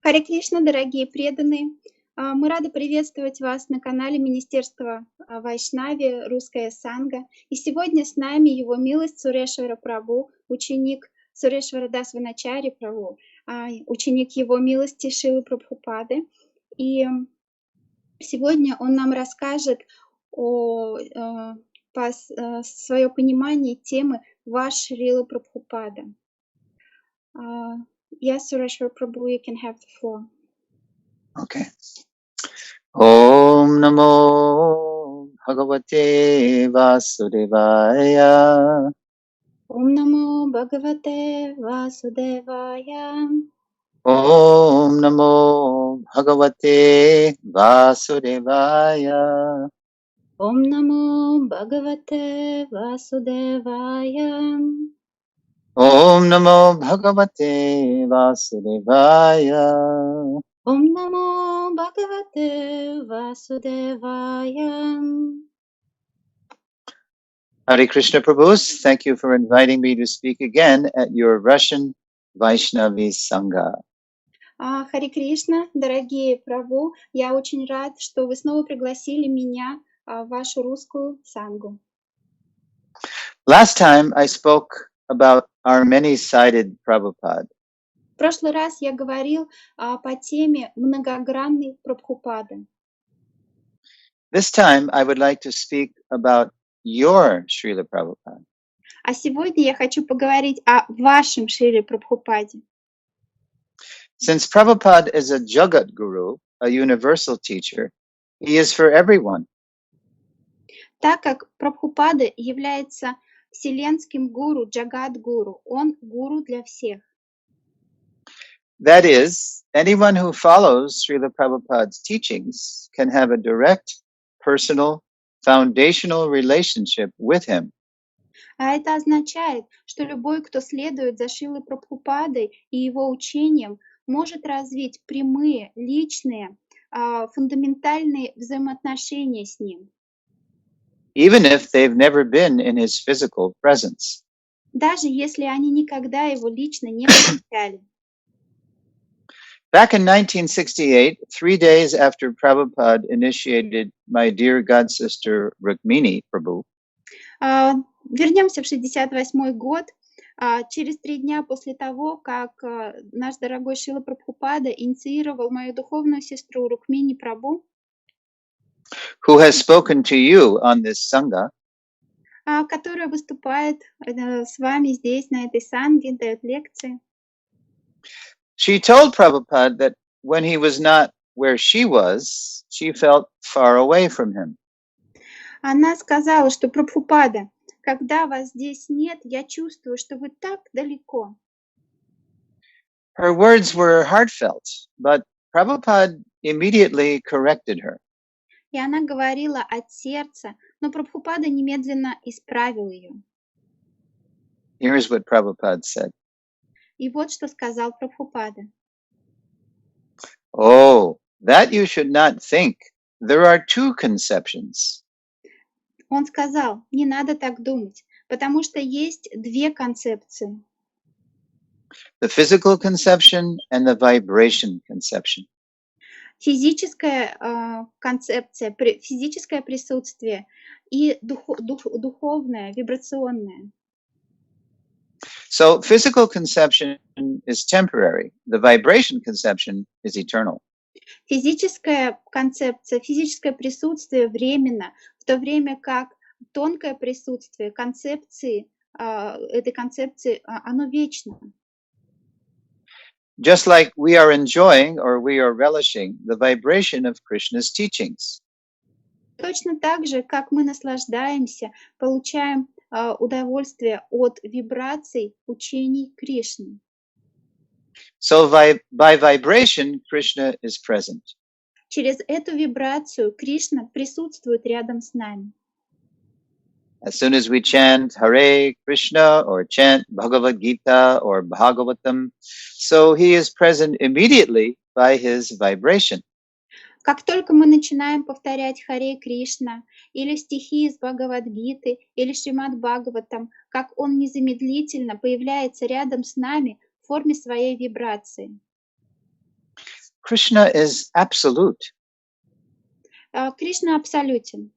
Харе Кришна, дорогие преданные! Мы рады приветствовать вас на канале Министерства Вайшнави, Русская Санга. И сегодня с нами Его Милость Сурешвара Прабху, ученик Сурешвара дас Ваначари Прабху, ученик Его Милости Шрилы Прабхупады. И сегодня он нам расскажет свое понимание темы Ваш Шрила Прабхупада. Yes, Sureshwar Prabhu, you can have the floor. Okay. Om Namo Bhagavate Vasudevaya. Om Namo Bhagavate Vasudevaya. Om Namo Bhagavate Vasudevaya. Om Namo Bhagavate Vasudevaya. Om Namo Bhagavate Vasudevaya. Om Namo Bhagavate Vasudevaya. Hare Krishna Prabhus, thank you for inviting me to speak again at your Russian Vaishnavi Sangha. Харе Кришна, дорогие Прабху, я очень рад, что вы снова пригласили меня в вашу русскую сангу. Last time I spoke about our many-sided Prabhupada. В прошлый раз я говорил по теме многогранной Прабхупады. This time I would like to speak about your Srila Prabhupada. А сегодня я хочу поговорить о вашем Шриле Прабхупаде. Since Prabhupada is a Jagat Guru, a universal teacher, he is for everyone. Так как Прабхупада является вселенским гуру, джагат-гуру, он гуру для всех. That is, anyone who follows Srila Prabhupada's teachings can have a direct, personal, foundational relationship with him. А это означает, что любой, кто следует за Шрилой Прабхупадой и его учением, может развить прямые, личные, фундаментальные взаимоотношения с ним. Even if they've never been in his physical presence. Даже если они никогда его лично не встречали. Back in 1968, 3 days after Prabhupada initiated my dear god sister Rukmini Prabhu, Вернемся в 68-й год. Через 3 дня после того, как наш дорогой Шрила Прабхупада инициировал мою духовную сестру Рукмини Прабху, who has spoken to you on this sangha, которая выступает с вами здесь, на этой санге, дает лекции. She told Prabhupada that when he was not where she was, she felt far away from him. Она сказала, что Прабхупада, когда вас здесь нет, я чувствую, что вы так далеко. Her words were heartfelt, but Prabhupada immediately corrected her. И она говорила от сердца, но Прабхупада немедленно исправил ее. Here's what Prabhupada said. И вот что сказал Прабхупада. Oh, that you should not think. There are two conceptions. Он сказал, не надо так думать, потому что есть две концепции. The physical conception and the vibration conception. Физическая концепция, физическое присутствие и духовное, вибрационное. So physical conception is temporary. The vibration conception is eternal. Физическая концепция, физическое присутствие временно, в то время как тонкое присутствие концепции, этой концепции, оно вечно. Just like we are enjoying or we are relishing the vibration of Krishna's teachings. Точно так же, как мы наслаждаемся, получаем удовольствие от вибраций учений Кришны. So by vibration, Krishna is present. Через эту вибрацию Кришна присутствует рядом с нами. As soon as we chant Hare Krishna or chant Bhagavad Gita or Bhagavatam, so he is present immediately by his vibration. Как только мы начинаем повторять Харе Кришна или стихи из Бхагавад-гиты или Шримад Бхагаватам, как он незамедлительно появляется рядом с нами в форме своей вибрации. Krishna is absolute. Кришна абсолютен.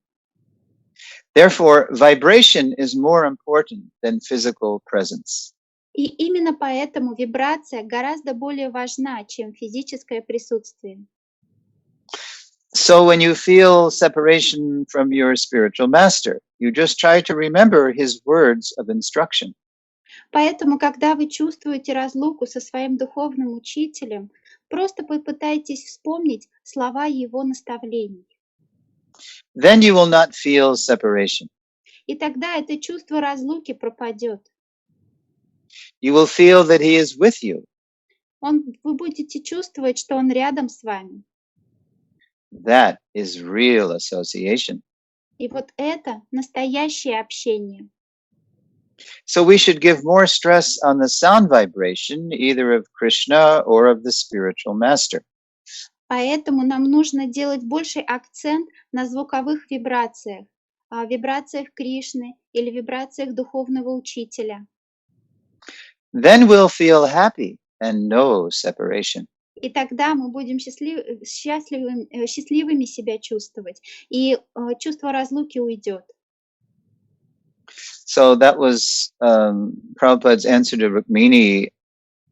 Therefore, vibration is more important than physical presence. И именно поэтому вибрация гораздо более важна, чем физическое присутствие. So when you feel separation from your spiritual master, you just try to remember his words of instruction. Поэтому, когда вы чувствуете разлуку со своим духовным учителем, просто попытайтесь вспомнить слова его наставлений. Then you will not feel separation. И тогда это чувство разлуки пропадет. You will feel that he is with you. Вы будете чувствовать, что он рядом с вами. That is real association. И вот это настоящее общение. So we should give more stress on the sound vibration, either of Krishna or of the spiritual master. Поэтому нам нужно делать больший акцент на звуковых вибрациях, вибрациях Кришны или вибрациях духовного учителя. Then we'll feel happy and no separation. И тогда мы будем счастливыми себя чувствовать, и чувство разлуки уйдет. So that was Prabhupada's answer to Rukmini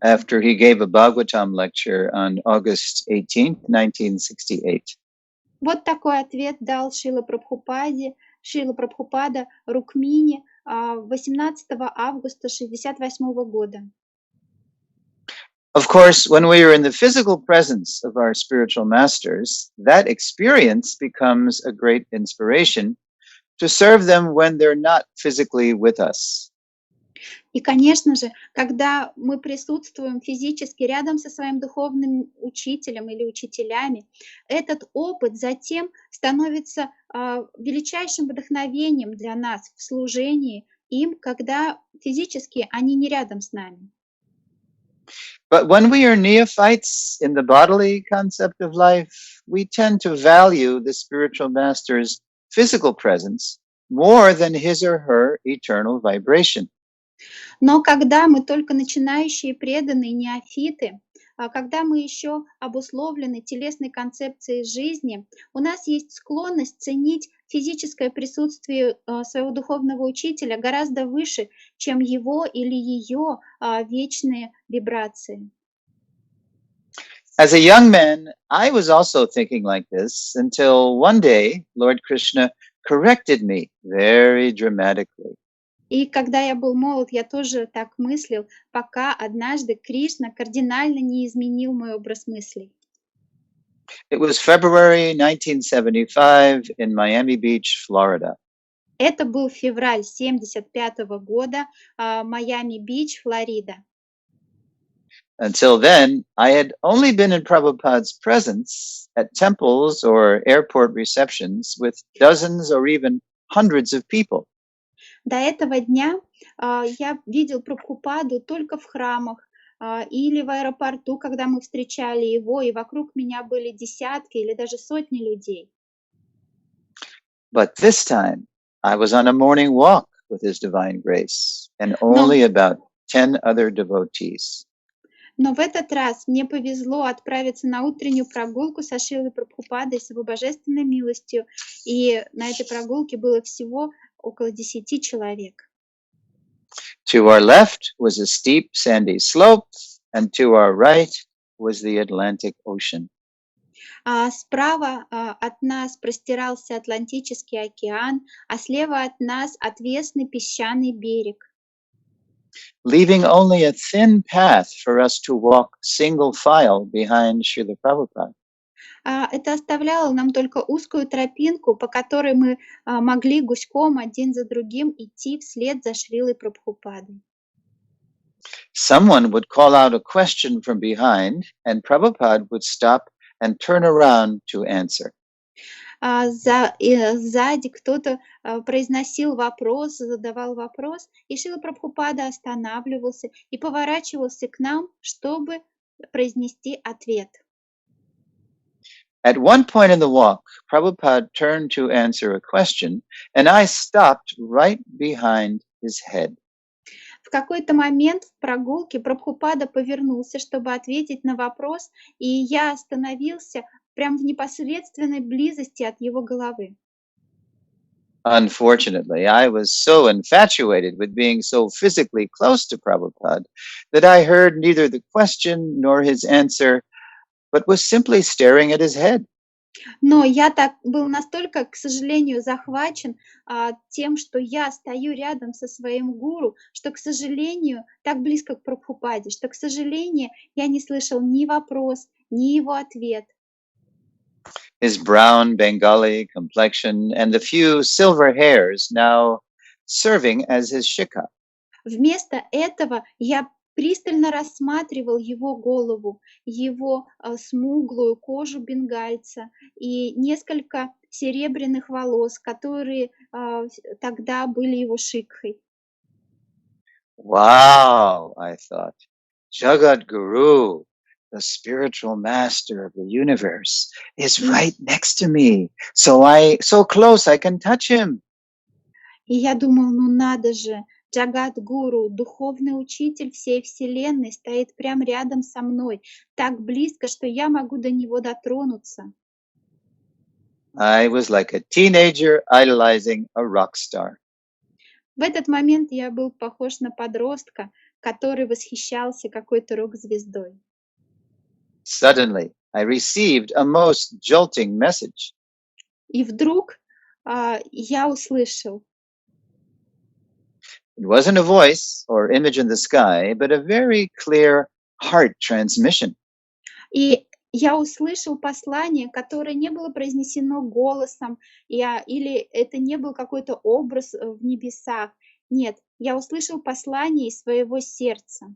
after he gave a Bhagavatam lecture on August 18th, 1968. Вот такой ответ дал Шрила Прабхупада Рукмини 18 августа 1968 года. Of course, when we are in the physical presence of our spiritual masters, that experience becomes a great inspiration to serve them when they're not physically with us. И, конечно же, когда мы присутствуем физически рядом со своим духовным учителем или учителями, этот опыт затем становится величайшим вдохновением для нас в служении им, когда физически они не рядом с нами. But when we are neophytes in the bodily concept of life, we tend to value the spiritual master's physical presence more than his or her eternal vibration. Но когда мы только начинающие преданные неофиты, когда мы еще обусловлены телесной концепцией жизни, у нас есть склонность ценить физическое присутствие своего духовного учителя гораздо выше, чем его или ее вечные вибрации. As a young man, I was also thinking like this until one day Lord Krishna corrected me very dramatically. И когда я был молод, я тоже так мыслил, пока однажды Кришна кардинально не изменил мой образ мыслей. It was February 1975 in Miami Beach, Florida. Это был февраль 1975 года, Майами-Бич, Флорида. Until then, I had only been in Prabhupada's presence at temples or airport receptions with dozens or even hundreds of people. До этого дня я видел Прабхупаду только в храмах или в аэропорту, когда мы встречали его, и вокруг меня были десятки или даже сотни людей. But this time, I was on a morning walk with His Divine Grace and only about 10 other devotees. Но в этот раз мне повезло отправиться на утреннюю прогулку со Шрилой Прабхупадой с Его Божественной Милостью, и на этой прогулке было всего около 10 человек. To our left was a steep sandy slope, and to our right was the Atlantic Ocean. Справа от нас простирался Атлантический океан, а слева от нас отвесный песчаный берег. Leaving only a thin path for us to walk single file behind Srila Prabhupada. Это оставляло нам только узкую тропинку, по которой мы могли гуськом один за другим идти вслед за Шрилой Прабхупадой. Someone would call out a question from behind, and Prabhupada would stop and turn around to answer. Сзади кто-то произносил вопрос, задавал вопрос, и Шрила Прабхупада останавливался и поворачивался к нам, чтобы произнести ответ. At one point in the walk, Prabhupada turned to answer a question, and I stopped right behind his head. В какой-то момент в прогулке Прабхупада повернулся, чтобы ответить на вопрос, и я остановился прямо в непосредственной близости от его головы. Unfortunately, I was so infatuated with being so physically close to Prabhupada that I heard neither the question nor his answer, but was simply staring at his head. Но я так был настолько, к сожалению, захвачен тем, что я стою рядом со своим гуру, что, к сожалению, так близко к Прабхупаде, что, к сожалению, я не слышал ни вопрос, ни его ответ. His brown Bengali complexion and the few silver hairs now serving as his shikha. Вместо этого я пристально рассматривал его голову, его смуглую кожу бенгальца и несколько серебряных волос, которые тогда были его шикхой. Wow, I thought. Jagat Guru, the spiritual master of the universe, is right next to me. So close I can touch him. И я думал, ну надо же, Джагат-гуру, духовный учитель всей вселенной, стоит прямо рядом со мной, так близко, что я могу до него дотронуться. I was like a teenager idolizing a rock star. В этот момент я был похож на подростка, который восхищался какой-то рок-звездой. Suddenly, I received a most jolting message. И вдруг я услышал. It wasn't a voice or image in the sky, but a very clear heart transmission. И я услышал послание, которое не было произнесено голосом, или это не был какой-то образ в небесах. Нет, я услышал послание из своего сердца.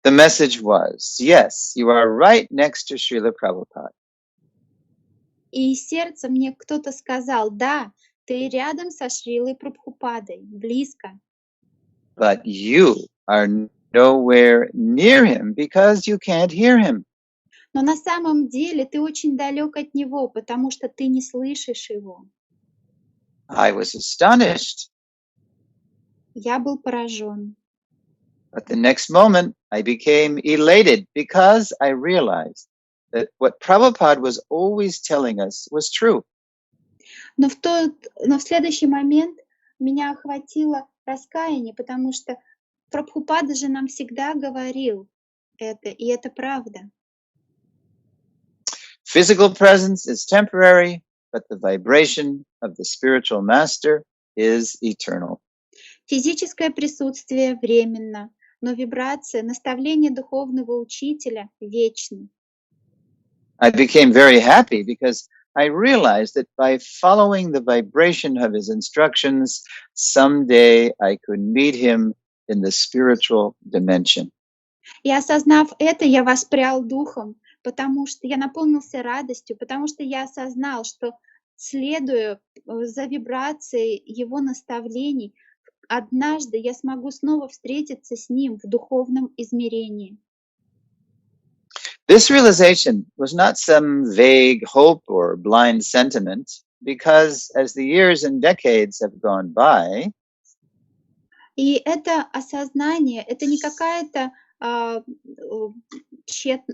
The message was, yes, you are right next to Srila Prabhupada. И из сердца мне кто-то сказал, да, ты рядом со Шрилой Прабхупадой, близко. But you are nowhere near him because you can't hear him. Но на самом деле ты очень далек от него, потому что ты не слышишь его. I was astonished. Я был поражен. But the next moment, I became elated because I realized that what Prabhupada was always telling us was true. Но в следующий момент меня охватило раскаяние, потому что Прабхупада же нам всегда говорил это, и это правда. Physical presence is temporary, but the vibration of the spiritual master is eternal. Физическое присутствие временно, но вибрация, наставление духовного учителя вечны. I became very happy because I realized that by following the vibration of his instructions, someday I could meet him in the spiritual dimension. И осознав это, я воспрял духом, потому что я наполнился радостью, потому что я осознал, что, следуя за вибрацией его наставлений, однажды я смогу снова встретиться с ним в духовном измерении. This realization was not some vague hope or blind sentiment, because as the years and decades have gone by, И это осознание, это не какая-то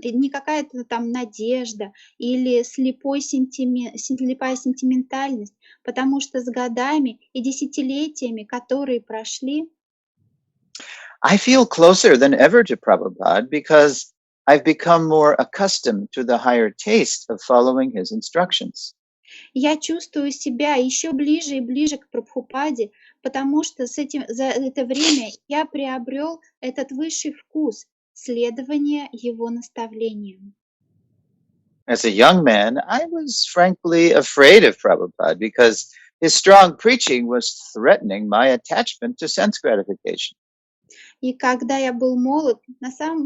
не какая-то там надежда или слепая сентиментальность, потому что с годами и десятилетиями, которые прошли, I feel closer than ever to Prabhupada because I've become more accustomed to the higher taste of following his instructions. я чувствую себя еще ближе и ближе к Прабхупаде, потому что за это время я приобрел этот высший вкус следования его наставлениям. As a young man, I was frankly afraid of Prabhupada because his strong preaching was threatening my attachment to sense gratification. И когда я был молод,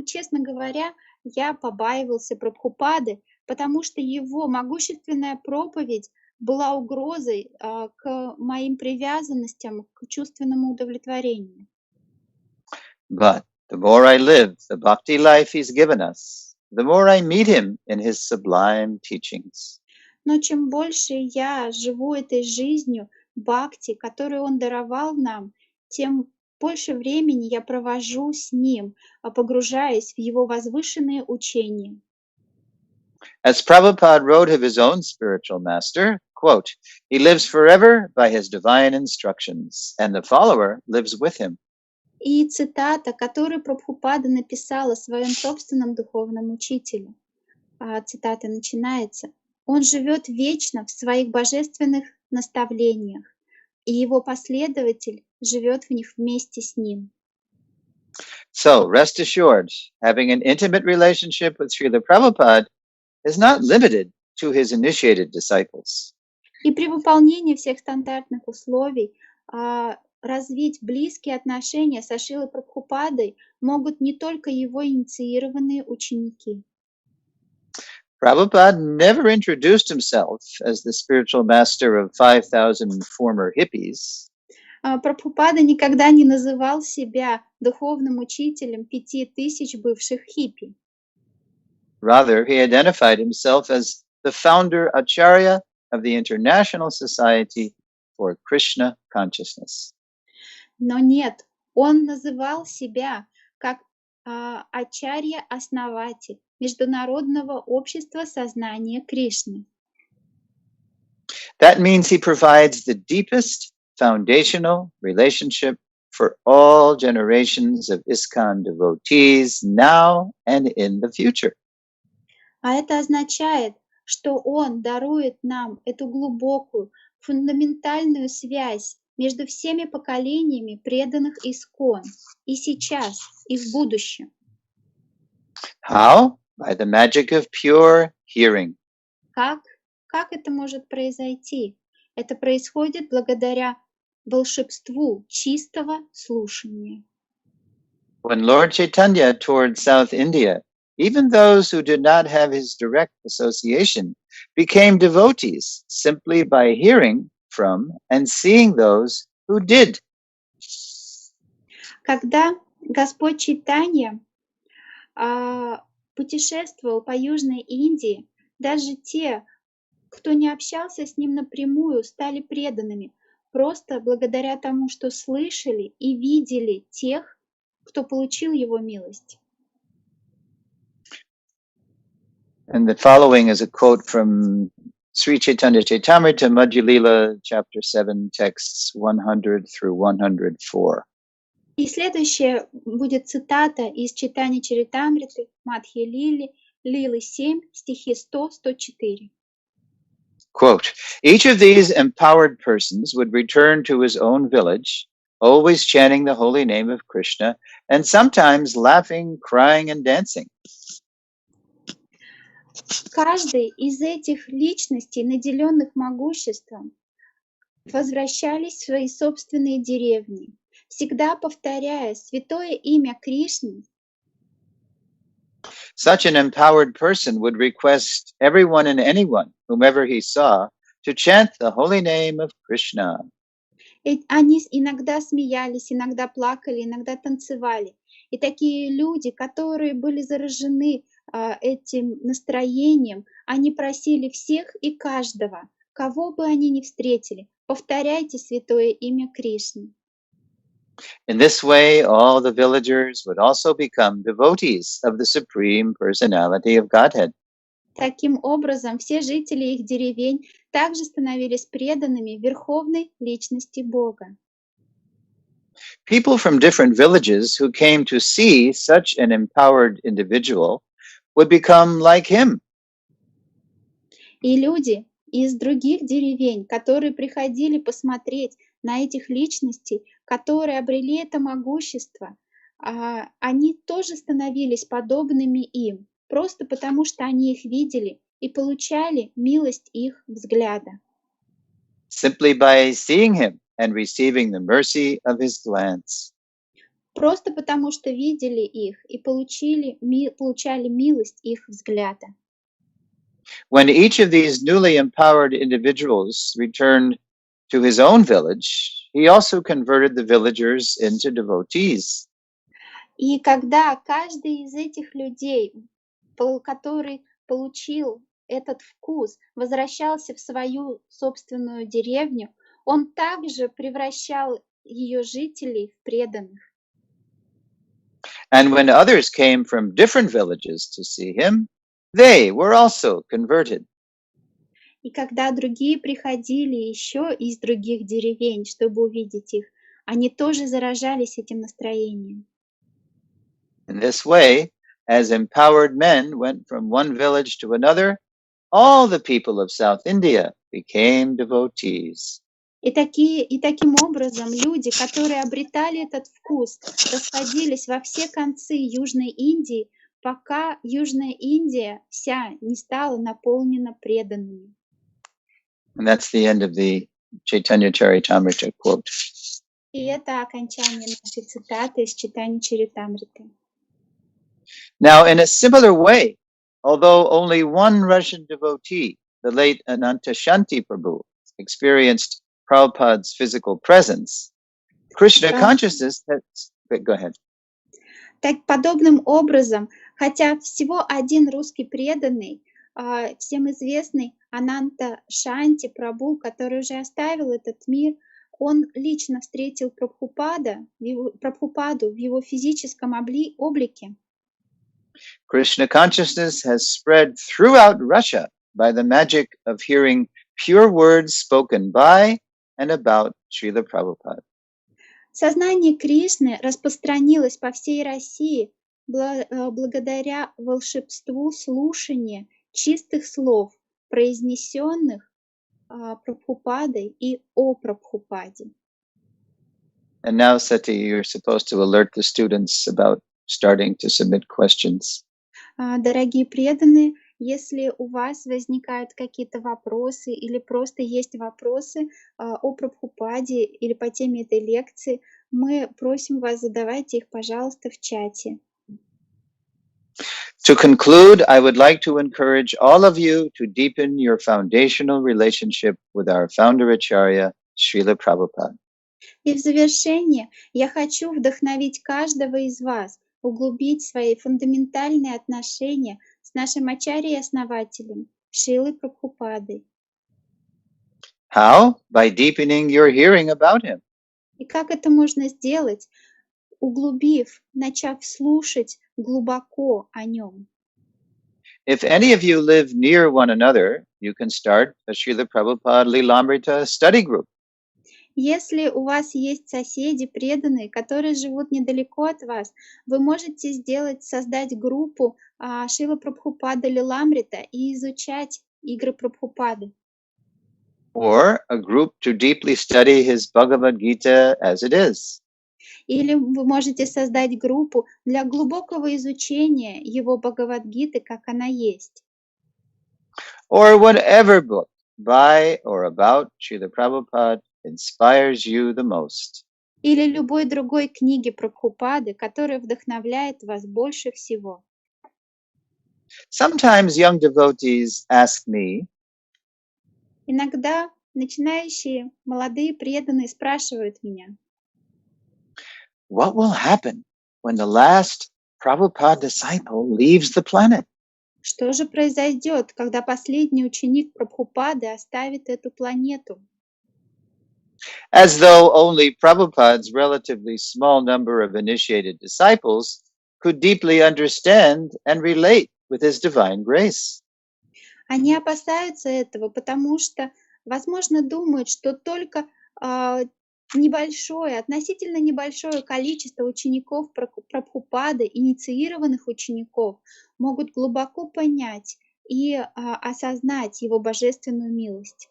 честно говоря, я побаивался Прабхупады, потому что его могущественная проповедь была угрозой к моим привязанностям, к чувственному удовлетворению. But the more I live the bhakti life he's given us, the more I meet him in his sublime teachings. Но чем больше я живу этой жизнью бхакти, которую он даровал нам, тем больше времени я провожу с ним, погружаясь в его возвышенные учения. As Prabhupada wrote of his own spiritual master, quote, he lives forever by his divine instructions, and the follower lives with him. И цитата, которую Прабхупада написал о своем собственном духовном учителе. Цитата начинается: «Он живет вечно в своих божественных наставлениях, и его последователь живет в них вместе с ним». So, rest assured, having an intimate relationship with Srila Prabhupada is not limited to his initiated disciples. И при выполнении всех стандартных условий развить близкие отношения со Шрилой Прабхупадой могут не только его инициированные ученики. Prabhupada never introduced himself as the spiritual master of 5,000 former hippies. Прабхупада никогда не называл себя духовным учителем 5000 бывших хиппи. Rather, he identified himself as the founder ачарье of the International Society for Krishna Consciousness. Но нет, он называл себя как ачарье-основатель Международного общества сознания Кришны. That means he provides the deepest foundational relationship for all generations of ИСККОН devotees now and in the future. А это означает, что он дарует нам эту глубокую, фундаментальную связь между всеми поколениями преданных ИСККОН и сейчас, и в будущем. How? By the magic of pure hearing. Как это может произойти? Это происходит благодаря волшебству чистого слушания. When Lord Chaitanya toured South India, even those who did not have his direct association became devotees simply by hearing from and seeing those who did. Когда Господь Чайтанья путешествовал по Южной Индии, даже те, кто не общался с ним напрямую, стали преданными, просто благодаря тому, что слышали и видели тех, кто получил его милость. And the following is a quote from Sri Chaitanya Chaitamrita Madhya Lila, chapter 7, texts 100 through 104. И следующее будет цитата из Чайтанья Чаритамриты Мадхья Лилы, Лилы 7, стихи 100-104. Quote, each of these empowered persons would return to his own village, always chanting the holy name of Krishna, and sometimes laughing, crying, and dancing. Каждый из этих личностей, наделенных могуществом, возвращались в свои собственные деревни, всегда повторяя святое имя Кришны. Such an empowered person would request everyone and anyone, whomever he saw, to chant the holy name of Krishna. Они иногда смеялись, иногда плакали, иногда танцевали. И такие люди, которые были заражены этим настроением, они просили всех и каждого, кого бы они ни встретили, повторяйте святое имя Кришны. In this way, all the villagers would also become devotees of the Supreme Personality of Godhead. Таким образом, все жители их деревень также становились преданными Верховной Личности Бога. People from different villages who came to see such an empowered individual would become like him. И люди из других деревень, которые приходили посмотреть на этих личностей, которые обрели это могущество, они тоже становились подобными им, просто потому что они их видели и получали милость их взгляда. Simply by seeing him and receiving the mercy of his glance. Просто потому что видели их и получали милость их взгляда. When each of these newly empowered individuals returned to his own village, he also converted the villagers into devotees. И когда каждый из этих людей, который получил этот вкус, возвращался в свою собственную деревню, он также превращал ее жителей в преданных. And when others came from different villages to see him, they were also converted. И когда другие приходили еще из других деревень, чтобы увидеть их, они тоже заражались этим настроением. In this way, as empowered men went from one village to another, all the people of South India became devotees. И таким образом люди, которые обретали этот вкус, расходились во все концы Южной Индии, пока Южная Индия вся не стала наполнена преданными. And that's the end of the Chaitanya Charitamrita quote. И это окончание нашей цитаты из читания Чаритамриты. Now, in a similar way, although only one Russian devotee, the late Anantashanti Prabhu, experienced Prabhupada's physical presence, Krishna consciousness has... Go ahead. Так, подобным образом, хотя всего один русский преданный, всем известный Ананта Шанти Прабху, который уже оставил этот мир, он лично встретил Прабхупаду в его физическом облике. Krishna consciousness has spread throughout Russia by the magic of hearing pure words spoken by and about Srila Prabhupada. Сознание Кришны распространилось по всей России благодаря волшебству слушания чистых слов, произнесенных Прабхупадой и о Прабхупаде. And now, Sati, you're supposed to alert the students about starting to submit questions. Дорогие преданные, если у вас возникают какие-то вопросы или просто есть вопросы о Прабхупаде или по теме этой лекции, мы просим вас, задавайте их, пожалуйста, в чате. To conclude, I would like to encourage all of you to deepen your foundational relationship with our founder Acharya, Srila Prabhupada. И в завершение я хочу вдохновить каждого из вас углубить свои фундаментальные отношения с нашим ачарьей-основателем, Шрилой Прабхупадой. How? By deepening your hearing about him. И как это можно сделать? Углубив, начав слушать глубоко о нем. If any of you live near one another, you can start a Srila Prabhupada Lilamrita study group. Если у вас есть соседи, преданные, которые живут недалеко от вас, вы можете создать группу Шрила Прабхупада Лиламрита и изучать игры Прабхупады. Or a group to deeply study his Bhagavad Gita as it is. Или вы можете создать группу для глубокого изучения его Бхагавад-гиты, как она есть. Or whatever book by or about Srila Prabhupada inspires you the most. Или любой другой книги Прабхупады, которая вдохновляет вас больше всего. Sometimes young devotees ask me, Иногда начинающие молодые преданные спрашивают меня, what will happen when the last Prabhupada disciple leaves the planet? что же произойдет, когда последний ученик Прабхупады оставит эту планету? As though only Prabhupada's relatively small number of initiated disciples could deeply understand and relate with his divine grace. Они опасаются этого, потому что, возможно, думают, что только относительно небольшое количество учеников Прабхупады, инициированных учеников, могут глубоко понять и осознать его божественную милость.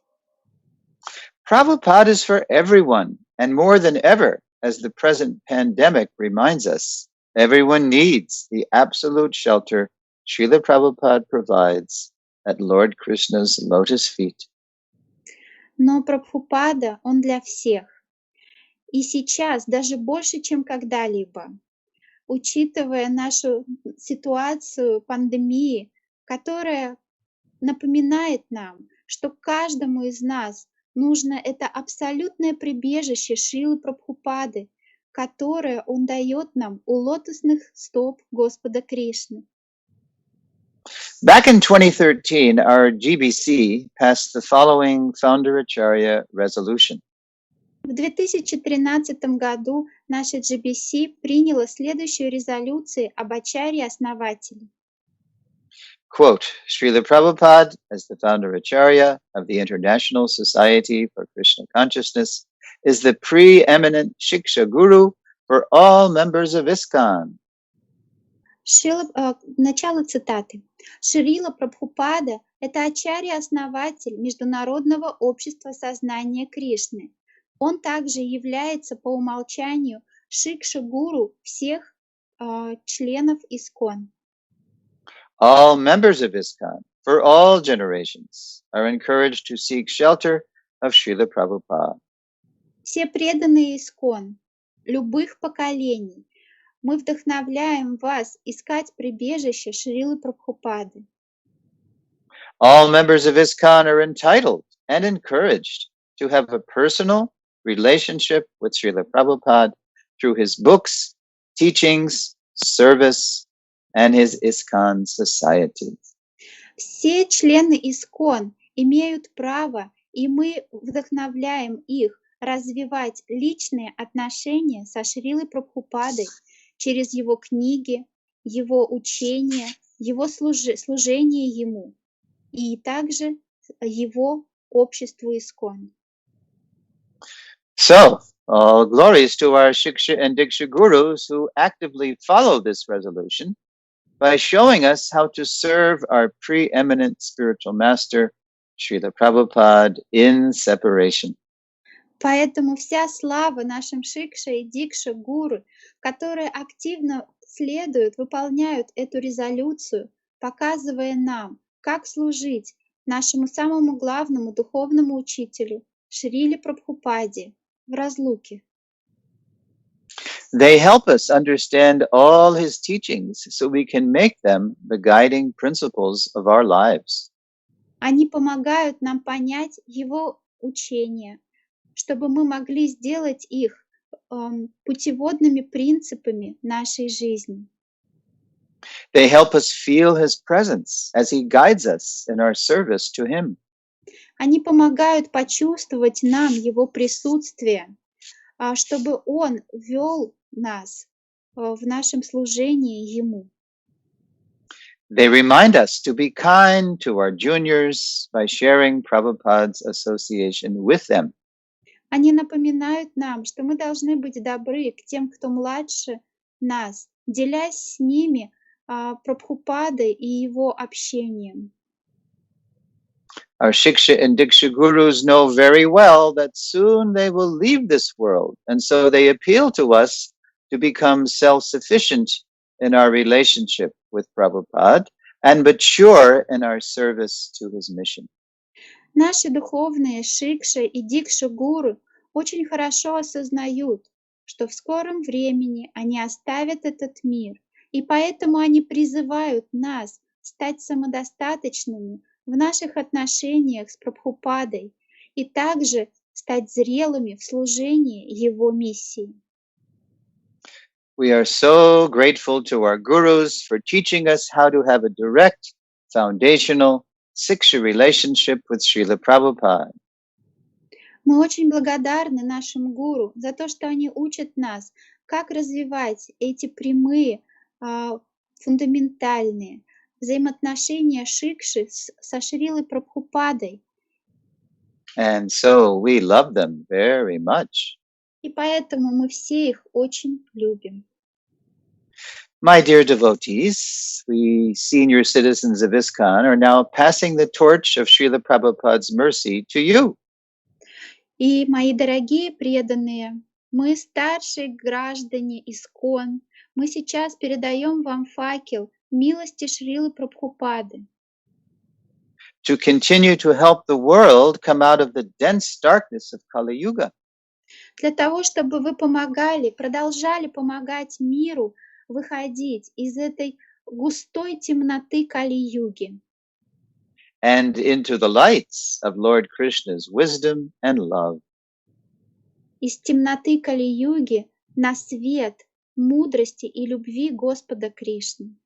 Prabhupada is for everyone, and more than ever, as the present pandemic reminds us, everyone needs the absolute shelter Srila Prabhupada provides at Lord Krishna's lotus feet. Но Прабхупада, он для всех. И сейчас даже больше, чем когда-либо, учитывая нашу ситуацию пандемии, которая напоминает нам, что каждому из нас нужно это абсолютное прибежище Шрилы Прабхупады, которое он дает нам у лотосных стоп Господа Кришны. Back in 2013, our GBC passed the following Founder Acharya resolution. В 2013 году наша GBC приняла следующую резолюцию об ачарье-основателе. Quote, Srila Prabhupada, as the founder Acharya of the International Society for Krishna Consciousness, is the preeminent Shiksha Guru for all members of ИСККОН. Начало цитаты. Шрила Прабхупада – это ачарья-основатель Международного общества сознания Кришны. Он также является по умолчанию шикша-гуру всех членов ИСККОН. All members of ИСККОN, for all generations, are encouraged to seek shelter of Srila Prabhupada. Все преданные ИСККОН любых поколений, мы вдохновляем вас искать прибежище Шрилы Прабхупады. All members of ИСККОN are entitled and encouraged to have a personal relationship with Srila Prabhupada through his books, teachings, service, and his ИСККОN society. Все члены ИСККОН имеют право, и мы вдохновляем их развивать личные отношения со Шрилой Прабхупадой через его книги, его учение, его служение ему и также его обществу ИСККОН. So, all glories to our Shiksha and Diksha gurus who actively follow this resolution by showing us how to serve our preeminent spiritual master, Srila Prabhupada, in separation. Поэтому вся слава нашим Шикша и Дикша гуру, которые активно следуют, выполняют эту резолюцию, показывая нам, как служить нашему самому главному духовному учителю, Шриле Прабхупаде, в разлуке. They help us understand all his teachings so we can make them the guiding principles of our lives. Они помогают нам понять его учение, чтобы мы могли сделать их путеводными принципами нашей жизни. They help us feel his presence as he guides us in our service to him. Они помогают почувствовать нам его присутствие, чтобы он вел нас в нашем служении ему. They remind us to be kind to our juniors by sharing Prabhupada's association with them. Они напоминают нам, что мы должны быть добры к тем, кто младше нас, делясь с ними Прабхупадой и его общением. Our Shiksha and Diksha gurus know very well that soon they will leave this world, and so they appeal to us to become self-sufficient in our relationship with Prabhupada and mature in our service to his mission. Наши духовные Шикша и Дикша гуру очень хорошо осознают, что в скором времени они оставят этот мир, и поэтому они призывают нас стать самодостаточными в наших отношениях с Прабхупадой и также стать зрелыми в служении его миссии. We are so grateful to our gurus for teaching us how to have a direct, foundational, Siksha relationship with Srila Prabhupada. Мы очень благодарны нашим гуру за то, что они учат нас, как развивать эти прямые, фундаментальные взаимоотношения Шикши со Шрилой Прабхупадой. And so we love them very much. И поэтому мы все их очень любим. My dear devotees, we senior citizens of ИСККОN are now passing the torch of Srila Prabhupada's mercy to you. И, мои дорогие преданные, мы, старшие граждане ИСККОН, мы сейчас передаем вам факел милости Шрилы Прабхупады. To continue to help the world come out of the dense darkness of Kali Yuga. Для того, чтобы вы помогали, продолжали помогать миру выходить из этой густой темноты Кали-юги. And into the lights of Lord Krishna's wisdom and love. Из темноты Кали-юги на свет мудрости и любви Господа Кришны.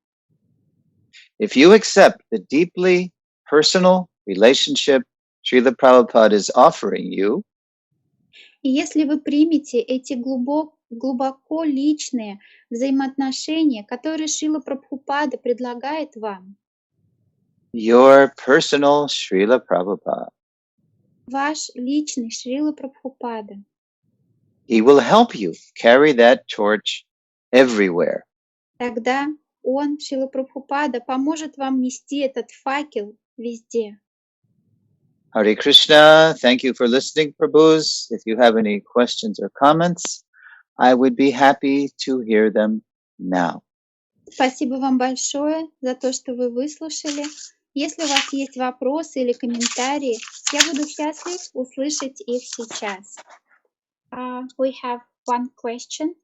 If you accept the deeply personal relationship Srila Prabhupada is offering you, И если вы примете эти глубоко личные взаимоотношения, которые Шрила Прабхупада предлагает вам, your personal Srila Prabhupada, ваш личный Шрила Прабхупада, he will help you carry that torch everywhere. тогда он, Шрила Прабхупада, поможет вам нести этот факел везде. Hare Krishna, thank you for listening, Prabhus. If you have any questions or comments, I would be happy to hear them now. Спасибо вам большое за то, что вы выслушали. Если у вас есть вопросы или комментарии, я буду счастлив услышать их сейчас. We have one question,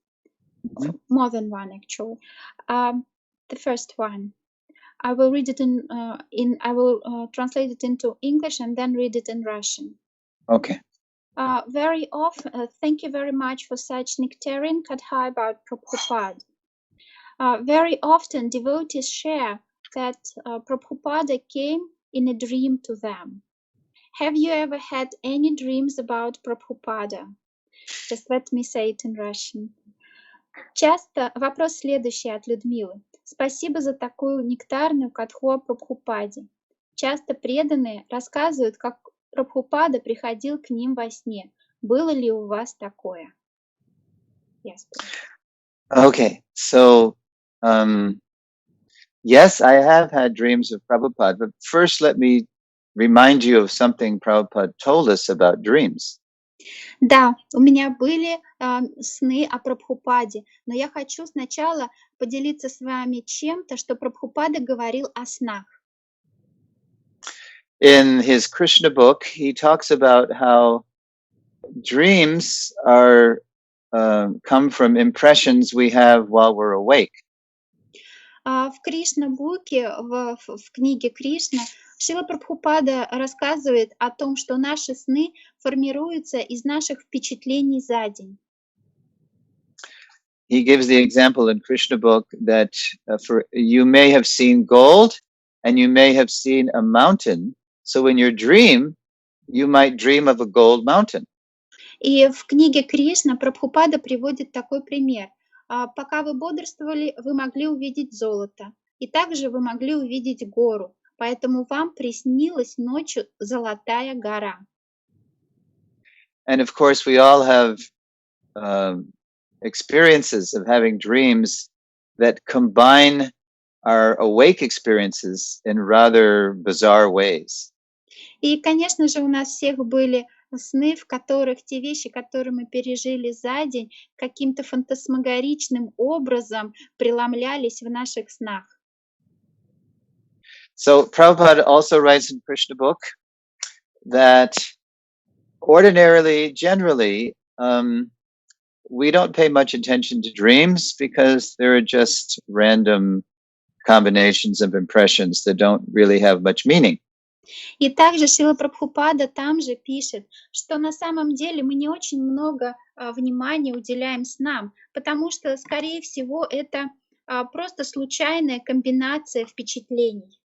more than one actually. The first one, I will read it I will translate it into English and then read it in Russian. Okay. Very often, thank you very much for such nectarine katha about Prabhupada. Very often devotees share that Prabhupada came in a dream to them. Have you ever had any dreams about Prabhupada? Just let me say it in Russian. Часто вопрос следующий от Людмилы. Спасибо за такую нектарную катху о Прабхупаде. Часто преданные рассказывают, как Прабхупада приходил к ним во сне. Было ли у вас такое? Yes. Okay, so yes, I have had dreams of Prabhupada, but first let me remind you of something Prabhupada told us about dreams. Да, у меня были сны о Прабхупаде, но я хочу сначала поделиться с вами чем-то, что Прабхупада говорил о снах. In his Krishna book, he talks about how dreams are come from impressions we have while we're awake. В Кришна-буке, в книге Кришна, Шрила Прабхупада рассказывает о том, что наши сны формируются из наших впечатлений за день. He gives the example in Krishna book that you may have seen gold and you may have seen a mountain. So in your dream, you might dream of a gold mountain. И в книге Кришна Прабхупада приводит такой пример. Пока вы бодрствовали, вы могли увидеть золото, и также вы могли увидеть гору, поэтому вам приснилась ночью золотая гора. And of course, we all have experiences of having dreams that combine our awake experiences in rather bizarre ways. И, конечно же, у нас всех были сны, в которых те вещи, которые мы пережили за день, каким-то фантасмагоричным образом преломлялись в наших снах. So Prabhupada also writes in Krishna book that ordinarily, generally, we don't pay much attention to dreams because they're just random combinations of impressions that don't really have much meaning. И также Шрила Прабхупада там же пишет, что на самом деле мы не очень много внимания уделяем снам, потому что, скорее всего, это просто случайная комбинация впечатлений.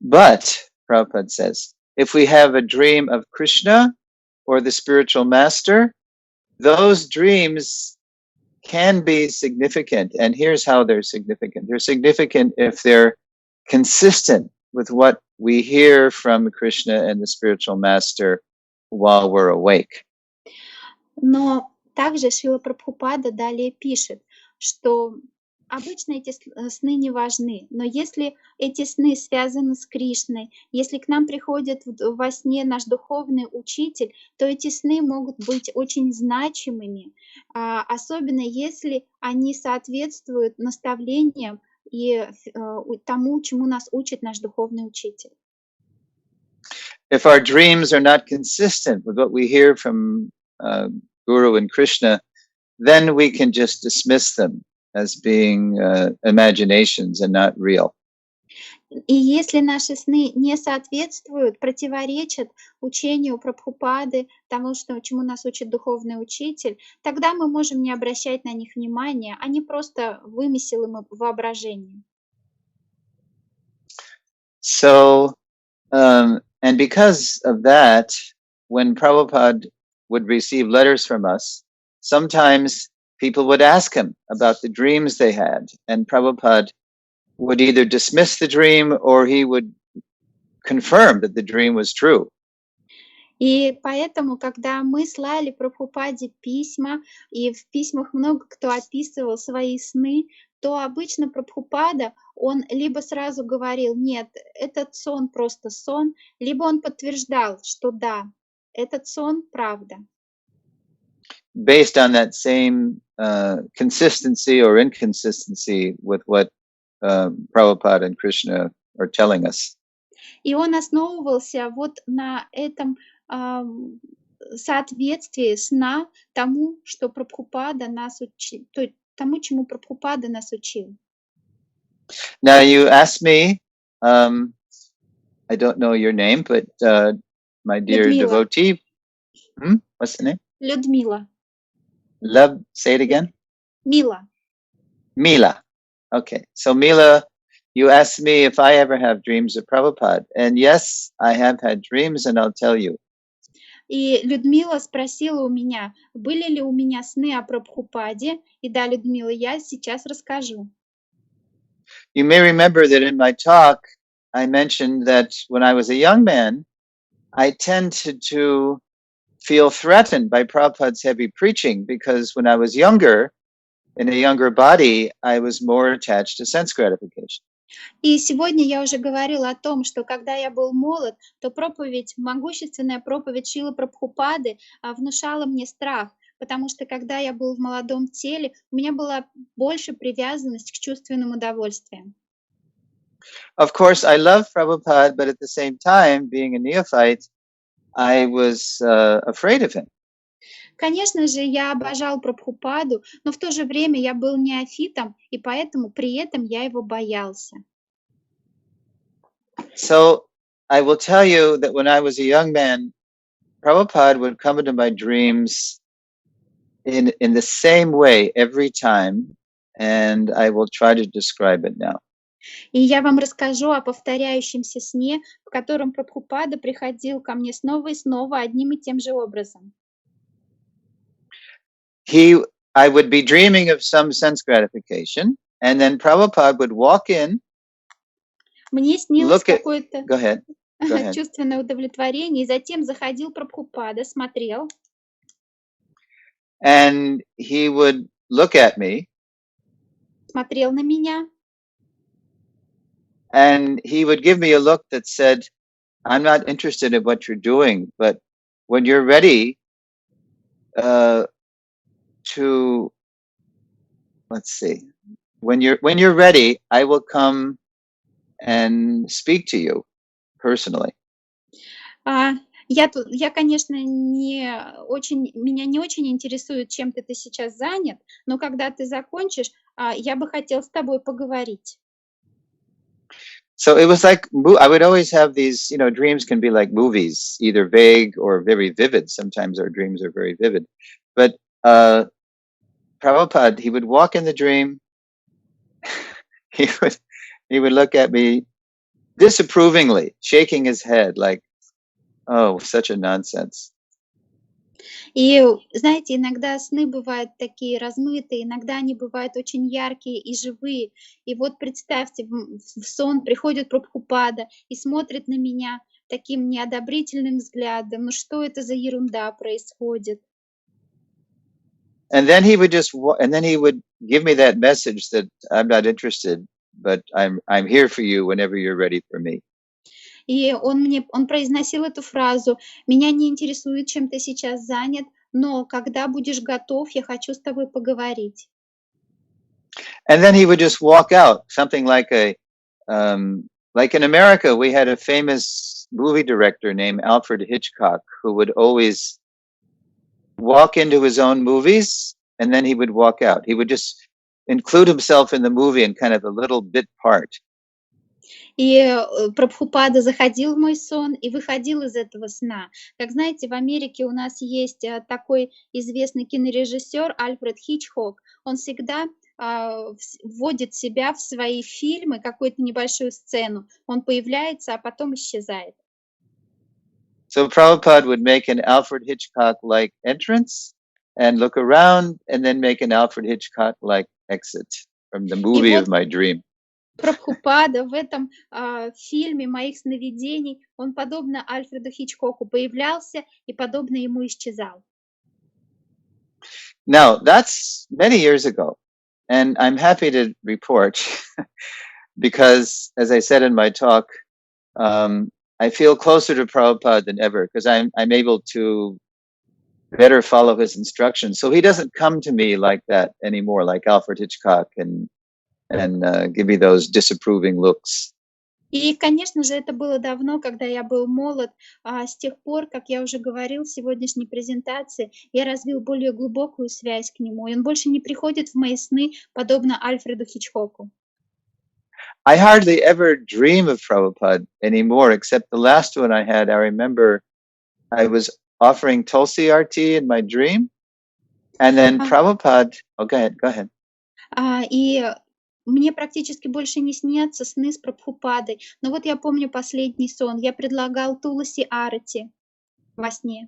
But, Prabhupada says, if we have a dream of Krishna or the spiritual master, those dreams can be significant. And here's how they're significant. They're significant if they're consistent with what we hear from Krishna and the spiritual master while we're awake. Но также Шрила Прабхупада далее пишет, что обычно эти сны не важны, но если эти сны связаны с Кришной, если к нам приходит во сне наш духовный учитель, то эти сны могут быть очень значимыми, особенно если они соответствуют наставлениям и тому, чему нас учит наш духовный учитель. If our dreams are not consistent with what we hear from Guru and Krishna, then we can just dismiss them as being imaginations and not real. И если наши сны не соответствуют, противоречат учению Прабхупады, тому, чему нас учит духовный учитель, тогда мы можем не обращать на них внимания, они просто вымысел и воображение. So, and because of that, when Prabhupada would receive letters from us, sometimes people would ask him about the dreams they had, and Prabhupada would either dismiss the dream or he would confirm that the dream was true. И поэтому, когда мы слали Прабхупаде письма, и в письмах много кто описывал свои сны, то обычно Прабхупада, он либо сразу говорил: нет, этот сон просто сон, либо он подтверждал, что да, этот сон правда. Based on that same consistency or inconsistency with what Prabhupada and Krishna are telling us. И он основывался вот на этом соответствии сна тому, что Прабхупада нас учил, тому, чему Прабхупада нас учил. Now you asked me, I don't know your name, but my dear Людмила. devotee, what's the name? Людмила. Love, say it again. Мила. Mila. Okay, so Mila, you asked me if I ever have dreams of Prabhupada, and yes, I have had dreams, and I'll tell you. И Людмила спросила у меня, были ли у меня сны о Прабхупаде, и да, Людмила, я сейчас расскажу. You may remember that in my talk, I mentioned that when I was a young man, I tended to feel threatened by Prabhupada's heavy preaching because when I was younger, in a younger body, I was more attached to sense gratification. И сегодня я уже говорила о том, что когда я был молод, то могущественная проповедь Шрилы Прабхупады внушала мне страх, потому что когда я был в молодом теле, у меня была больше привязанность к чувственным удовольствиям. Of course, I love Prabhupada, but at the same time, being a neophyte, I was afraid of him. Конечно же, я обожал Прабхупаду, но в то же время я был неофитом, и поэтому при этом я его боялся. So I will tell you that when I was a young man, Prabhupada would come into my dreams in the same way every time, and I will try to describe it now. И я вам расскажу о повторяющемся сне, в котором Прабхупада приходил ко мне снова и снова одним и тем же образом. I would be dreaming of some sense gratification, and then Prabhupada would walk in. Мне снилось какое-то Go ahead. чувственное удовлетворение, и затем заходил Прабхупада, смотрел. And he would look at me. Смотрел на меня. And he would give me a look that said, I'm not interested in what you're doing, but when you're ready when you're ready, I will come and speak to you personally. Я, конечно, меня не очень интересует, чем ты сейчас занят, но когда ты закончишь, я бы хотел с тобой поговорить. So it was like, I would always have these, dreams can be like movies, either vague or very vivid. Sometimes our dreams are very vivid. But Prabhupada, he would walk in the dream, he would look at me disapprovingly, shaking his head like, oh, such a nonsense. И, знаете, иногда сны бывают такие размытые, иногда они бывают очень яркие и живые. И вот представьте, в сон приходит Прабхупада и смотрит на меня таким неодобрительным взглядом. Ну что это за ерунда происходит? And then he would give me that message that I'm not interested, but I'm here for you whenever you're ready for me. И он произносил эту фразу: «Меня не интересует, чем ты сейчас занят, но когда будешь готов, я хочу с тобой поговорить». And then he would just walk out, something like like in America, we had a famous movie director named Alfred Hitchcock who would always walk into his own movies and then he would walk out. He would just include himself in the movie in kind of a little bit part. И Прабхупада заходил в мой сон и выходил из этого сна. Как знаете, в Америке у нас есть такой известный кинорежиссер Альфред Хичкок. Он всегда вводит себя в свои фильмы, какую-то небольшую сцену. Он появляется, а потом исчезает. So Prabhupada would make an Alfred Hitchcock-like entrance and look around and then make an Alfred Hitchcock-like exit from the И movie of вот my dream. Прабхупада в этом фильме моих сновидений, он подобно Альфреду Хичкоку появлялся и подобно ему исчезал. Now, that's many years ago, and I'm happy to report because, as I said in my talk, I feel closer to Prabhupada than ever because I'm able to better follow his instructions. So he doesn't come to me like that anymore, like Alfred Hitchcock, and give me those disapproving looks. И, конечно же, это было давно, когда я был молод. С тех пор, как я уже говорил в сегодняшней презентации, я развил более глубокую связь к нему, и он больше не приходит в мои сны, подобно Альфреду Хичкоку. I hardly ever dream of Prabhupada anymore, except the last one I had. I remember I was offering Tulsi RT in my dream, and then Prabhupada. Oh, go ahead. И мне практически больше не снятся сны с Прабхупадой. Но вот я помню последний сон. Я предлагал Туласи Арати во сне.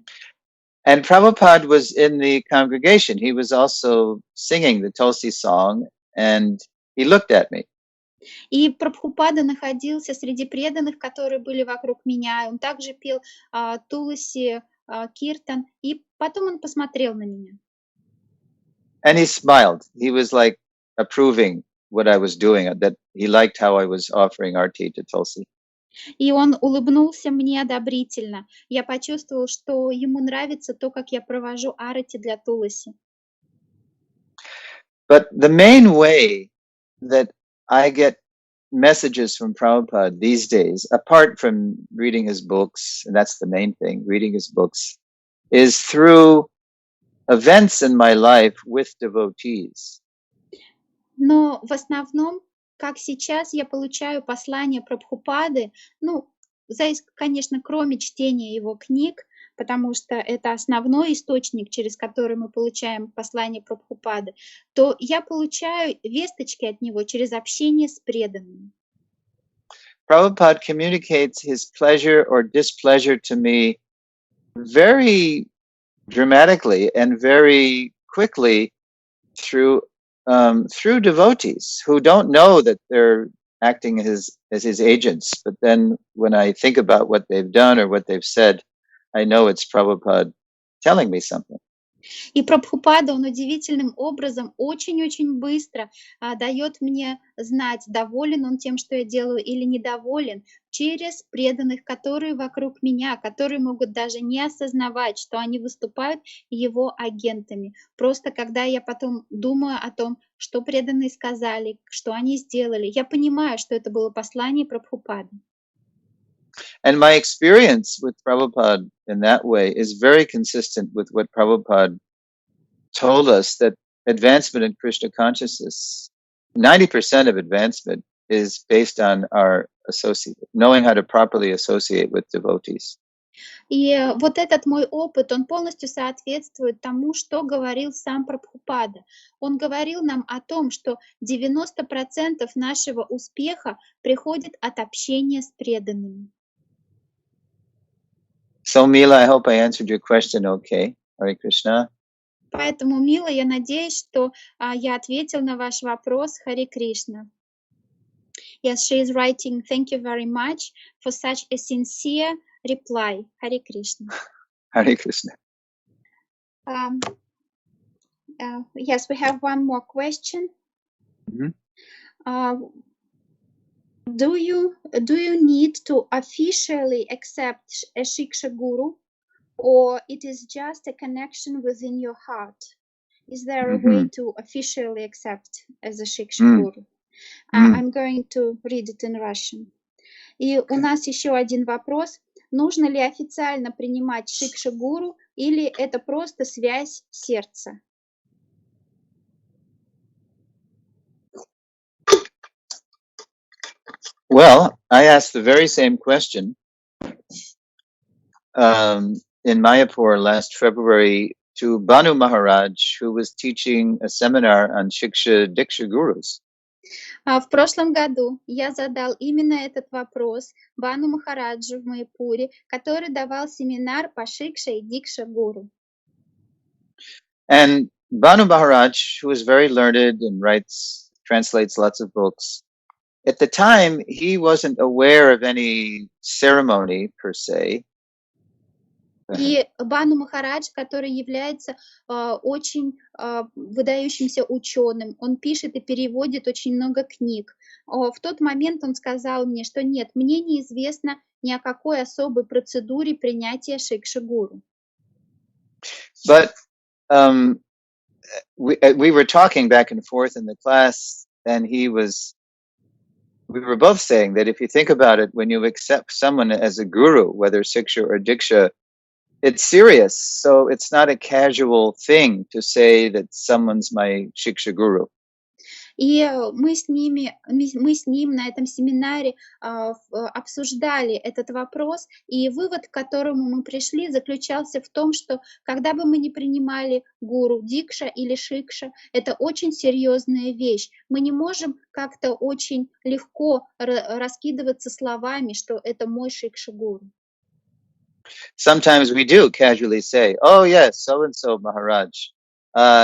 And Prabhupada was in the congregation. He was also singing the Tulsi song, and he looked at me. И Прабхупада находился среди преданных, которые были вокруг меня. Он также пел Туласи Киртан, и потом он посмотрел на меня. And he smiled. He was like approving what I was doing, that he liked how I was offering RT to Tulsi. И он улыбнулся мне одобрительно. Я почувствовал, что ему нравится то, как я провожу арати для Туласи. But the main way that I get messages from Prabhupada these days, apart from reading his books, and that's the main thing, reading his books, is through events in my life with devotees. Но в основном, как сейчас я получаю послания Прабхупады, конечно, кроме чтения его книг, потому что это основной источник, через который мы получаем послания Прабхупады, то я получаю весточки от него через общение с преданными. Prabhupada communicates his pleasure or displeasure to me very dramatically and very quickly through devotees who don't know that they're acting as his agents. But then when I think about what they've done or what they've said, I know it's Prabhupada telling me something. И Прабхупада, он удивительным образом очень-очень быстро дает мне знать, доволен он тем, что я делаю, или недоволен, через преданных, которые вокруг меня, которые могут даже не осознавать, что они выступают его агентами. Просто когда я потом думаю о том, что преданные сказали, что они сделали, я понимаю, что это было послание Прабхупады. And my experience with Prabhupada in that way is very consistent with what Prabhupada told us, that advancement in Krishna consciousness, 90% of advancement is based on our knowing how to properly associate with devotees. И вот этот мой опыт, он полностью соответствует тому, что говорил сам Прабхупада. Он говорил нам о том, что 90% нашего успеха приходит от общения с преданными. So, Mila, I hope I answered your question okay. Hare Krishna. Поэтому, Мила, я надеюсь, что я ответил на ваш вопрос. Харе Кришна. Yes, she is writing, thank you very much for such a sincere reply. Харе Кришна. Hare Krishna. Yes, we have one more question. Mm-hmm. Do you need to officially accept a Shiksha Guru, or it is just a connection within your heart? Is there a way to officially accept as a Shiksha Guru? I'm going to read it in Russian. И у нас еще один вопрос. Нужно ли официально принимать Шикша Гуру, или это просто связь сердца? Well, I asked the very same question in Mayapur last February to Banu Maharaj, who was teaching a seminar on Shiksha Diksha Gurus. В прошлом году я задал именно этот вопрос Бану Махараджу в Майпуре, который давал семинар по Шикша и Дикша Гуру. And Banu Maharaj, who is very learned and translates lots of books, at the time he wasn't aware of any ceremony per se. И Бану Махарадж, который является очень выдающимся ученым, он пишет и переводит очень много книг. В тот момент он сказал мне, что нет, мне неизвестно ни о какой особой процедуре принятия Шикша-гуру. But we were talking back and forth in the class, and we were both saying that if you think about it, when you accept someone as a guru, whether Siksha or Diksha, it's serious. So it's not a casual thing to say that someone's my Shiksha guru. И мы с ним на этом семинаре обсуждали этот вопрос, и вывод, к которому мы пришли, заключался в том, что когда бы мы ни принимали гуру, дикша или шикша, это очень серьезная вещь. Мы не можем как-то очень легко раскидываться словами, что это мой шикша-гуру. Sometimes we do casually say, oh yes, so-and-so Maharaj,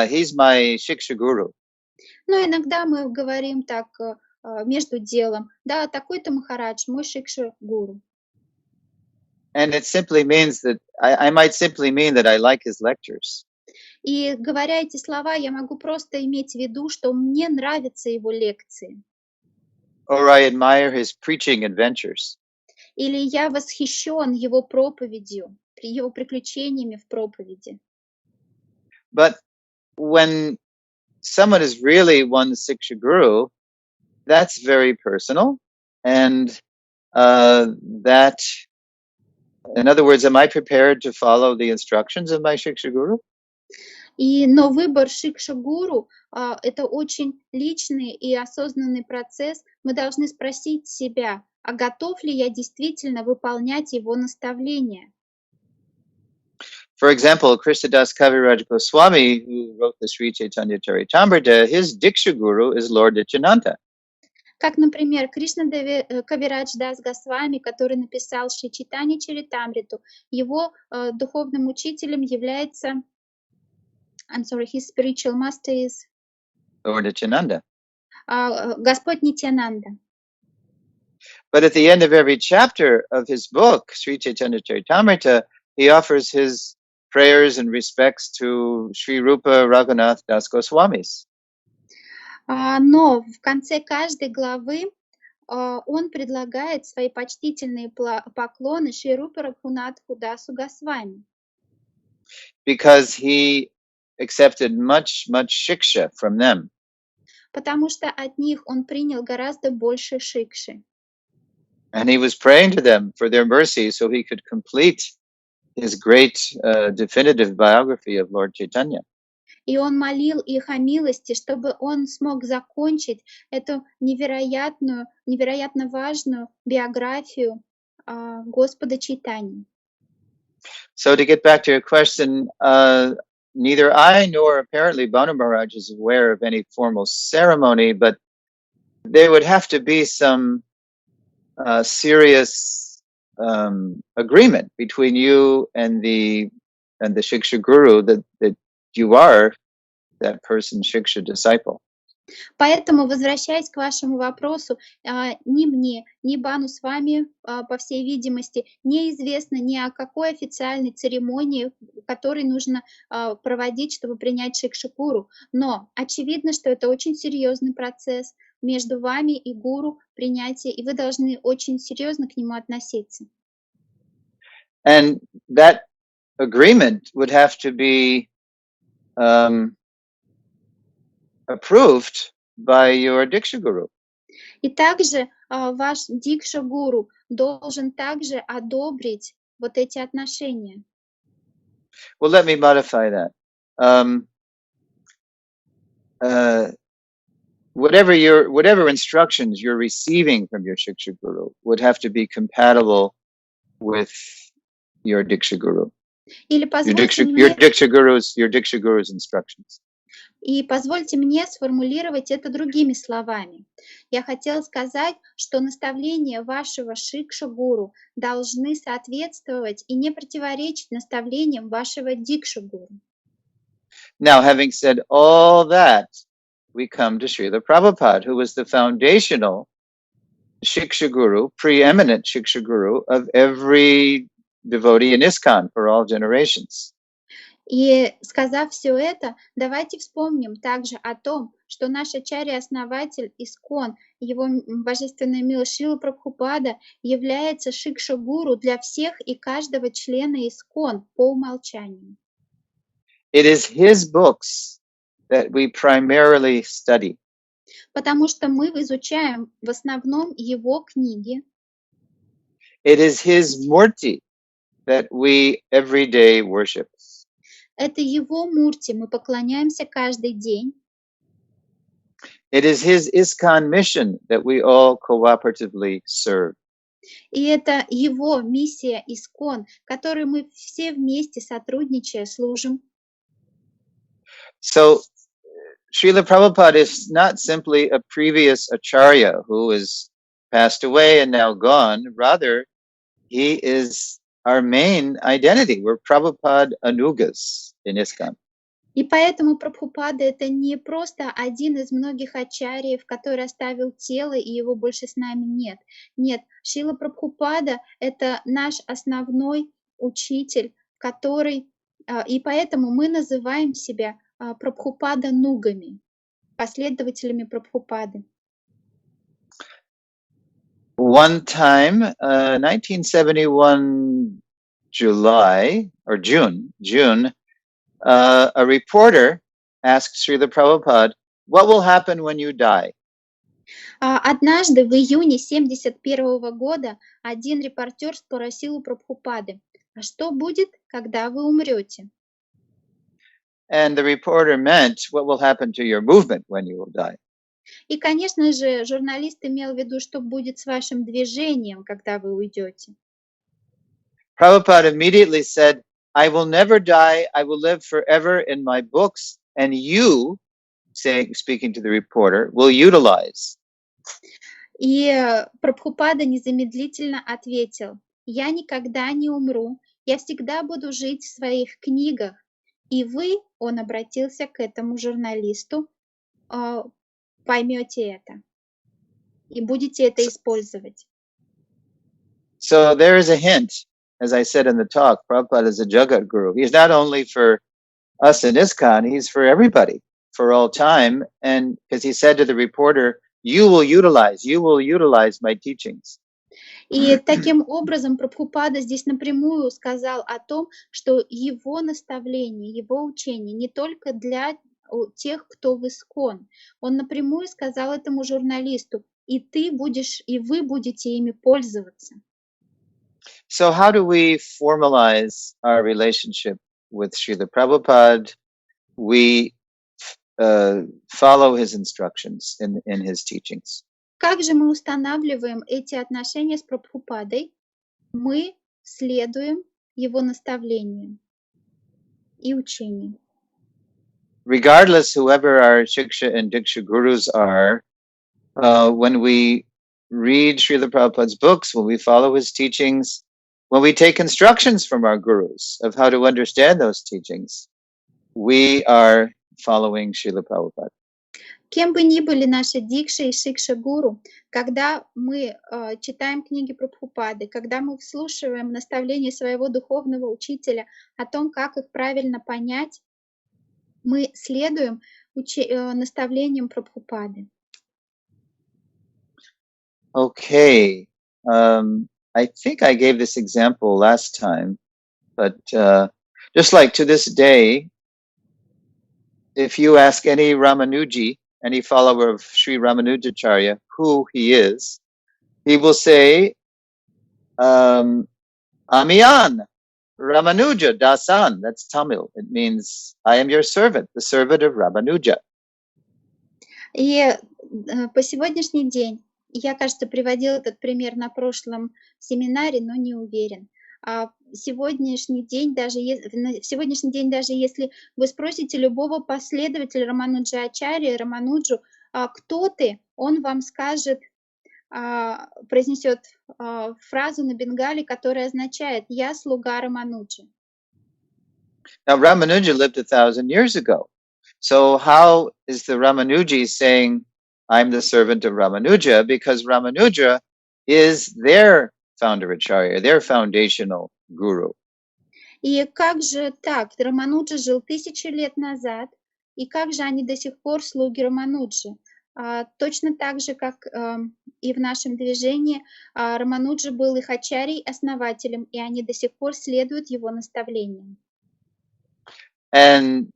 he's my Shiksha guru. Но иногда мы говорим так между делом, да, такой-то Махарадж, мой Шикша-гуру. And it simply means that I might simply mean that I like his lectures. И говоря эти слова, я могу просто иметь в виду, что мне нравятся его лекции. Or I admire his preaching adventures. Или я восхищен его проповедью, его приключениями в проповеди. But when someone is really one's Siksha guru, that's very personal. And that, in other words, am I prepared to follow the instructions of my Shiksha guru? Но выбор Шикша-гуру это очень личный и осознанный процесс. Мы должны спросить себя, а готов ли я действительно выполнять его наставления? For example, Krishnadas Kaviraj Goswami, who wrote the Sri Chaitanya Charitamrita, his Diksha guru is Lord Nityananda. Как, например, Кришна Кавирадж Дас Госвами, который написал Шри Чайтанья Чаритамриту, его духовным учителем является, his spiritual master is Lord Nityananda. Господь Нитьянанда. But at the end of every chapter of his book, Sri Chaitanya Charitamrita, he offers his prayers and respects to Sri Rupa Raghunath Das Goswamis. Но в конце каждой главы он предлагает свои почтительные поклоны Шри Рупе Рагхунатху Дасу Госвами. Because he accepted much shiksha from them. Потому что от них он принял гораздо больше шикши. And he was praying to them for their mercy so he could complete his great definitive biography of Lord Chaitanya. И он молил их о милости, чтобы он смог закончить эту невероятно важную биографию Господа Чайтаньи. So to get back to your question, neither I nor apparently Banu Maharaj is aware of any formal ceremony, but there would have to be some serious agreement between you and the Shiksha Guru that you are that person's Shiksha disciple. Поэтому, возвращаясь к вашему вопросу, ни мне, ни Бану Свами, по всей видимости, неизвестно ни о какой официальной церемонии, которой нужно проводить, чтобы принять Шикша-гуру. Но очевидно, что это очень серьезный процесс между вами и гуру принятия, и вы должны очень серьезно к нему относиться. And that agreement would have to be approved by your Diksha Guru. И также ваш Дикша-гуру должен также одобрить вот эти отношения. Well, let me modify that. Whatever instructions you're receiving from your Shiksha Guru would have to be compatible with your Diksha Guru. Или Your Diksha Guru's instructions. И позвольте мне сформулировать это другими словами. Я хотела сказать, что наставления вашего шикша-гуру должны соответствовать и не противоречить наставлениям вашего дикша-гуру. Now, having said all that, we come to Srila Prabhupada, who was the foundational Shiksha Guru, preeminent Shiksha Guru of every devotee in ISKCON for all generations. И сказав все это, давайте вспомним также о том, что наш ачарье-основатель ИСККОН, Его Божественной Милости Шрила Прабхупада, является шикша-гуру для всех и каждого члена ИСККОН по умолчанию. It is his books that we primarily study. Потому что мы изучаем в основном его книги. It is his murti that we every day worship. Это его мурти, мы поклоняемся каждый день. It is his ISKCON mission that we all cooperatively serve. И это его миссия ИСККОН, которой мы все вместе сотрудничая служим. So, Srila Prabhupada is not simply a previous acharya who is passed away and now gone. Rather, he is our main identity. We're Prabhupada Anugas in ISKCON. И поэтому Прабхупада — это не просто один из многих ачарьев, который оставил тело, и его больше с нами нет. Нет, Шрила Прабхупада — это наш основной учитель, который... И поэтому мы называем себя Прабхупада-нугами, последователями Прабхупады. One time, 1971 July or June, a reporter asked Srila Prabhupada, "What will happen when you die?" Однажды в июне 1971 года один репортер спросил у Прабхупады: «А что будет, когда вы умрете?» And the reporter meant, "What will happen to your movement when you will die?" И, конечно же, журналист имел в виду, что будет с вашим движением, когда вы уйдете. Prabhupada immediately said, "I will never die. I will live forever in my books, and you," speaking to the reporter, "will utilize." И Прабхупада незамедлительно ответил: «Я никогда не умру, я всегда буду жить в своих книгах, и вы», он обратился к этому журналисту, «поймете это и будете это использовать». So there is a hint, as I said in the talk, Prabhupada is a Jagat Guru. He's not only for us in ISKCON, he's for everybody, for all time. And because he said to the reporter, you will utilize my teachings. И таким образом Прабхупада здесь напрямую сказал о том, что его наставление, его учение не только для тех, кто в ИСККОН. Он напрямую сказал этому журналисту: и ты будешь, и вы будете ими пользоваться. So how do we formalize our relationship with Srila Prabhupada? We follow his instructions in his teachings. Как же мы устанавливаем эти отношения с Прабхупадой? Мы следуем его наставлениям и учению. Regardless, whoever our Shiksha and Diksha gurus are, when we read Srila Prabhupada's books, when we follow his teachings, when we take instructions from our gurus of how to understand those teachings, we are following Srila Prabhupada. Кем бы ни были наши дикши и шикша-гуру, когда мы читаем книги Прабхупады, когда мы вслушиваем наставления своего духовного учителя о том, как их правильно понять, мы следуем наставлениям Прабхупады. Okay. I think I gave this example last time, but just like to this day, if you ask any Ramanuji, any follower of Sri Ramanujacharya, who he is, he will say, Amiyan, Ramanuja Dasan. That's Tamil. It means, I am your servant, the servant of Ramanuja. И по сегодняшний день, я, кажется, приводила этот пример на прошлом семинаре, но не уверен. сегодняшний день, в сегодняшний день, даже если вы спросите любого последователя Рамануджи Ачарьи, Рамануджу, кто ты, он вам скажет, произнесет фразу на бенгале, которая означает «Я слуга Рамануджи». Now, Ramanuja lived 1,000 years ago. So how is the Ramanuji saying, I'm the servant of Ramanuja? Because Ramanuja is their founder acharya, their foundational guru. И как же так? Рамануджа жил 1000 лет назад, и как же они до сих пор слуги Рамануджи? Точно так же, как и в нашем движении, Рамануджа был их ачарьей-основателем, и они до сих пор следуют его наставлениям. And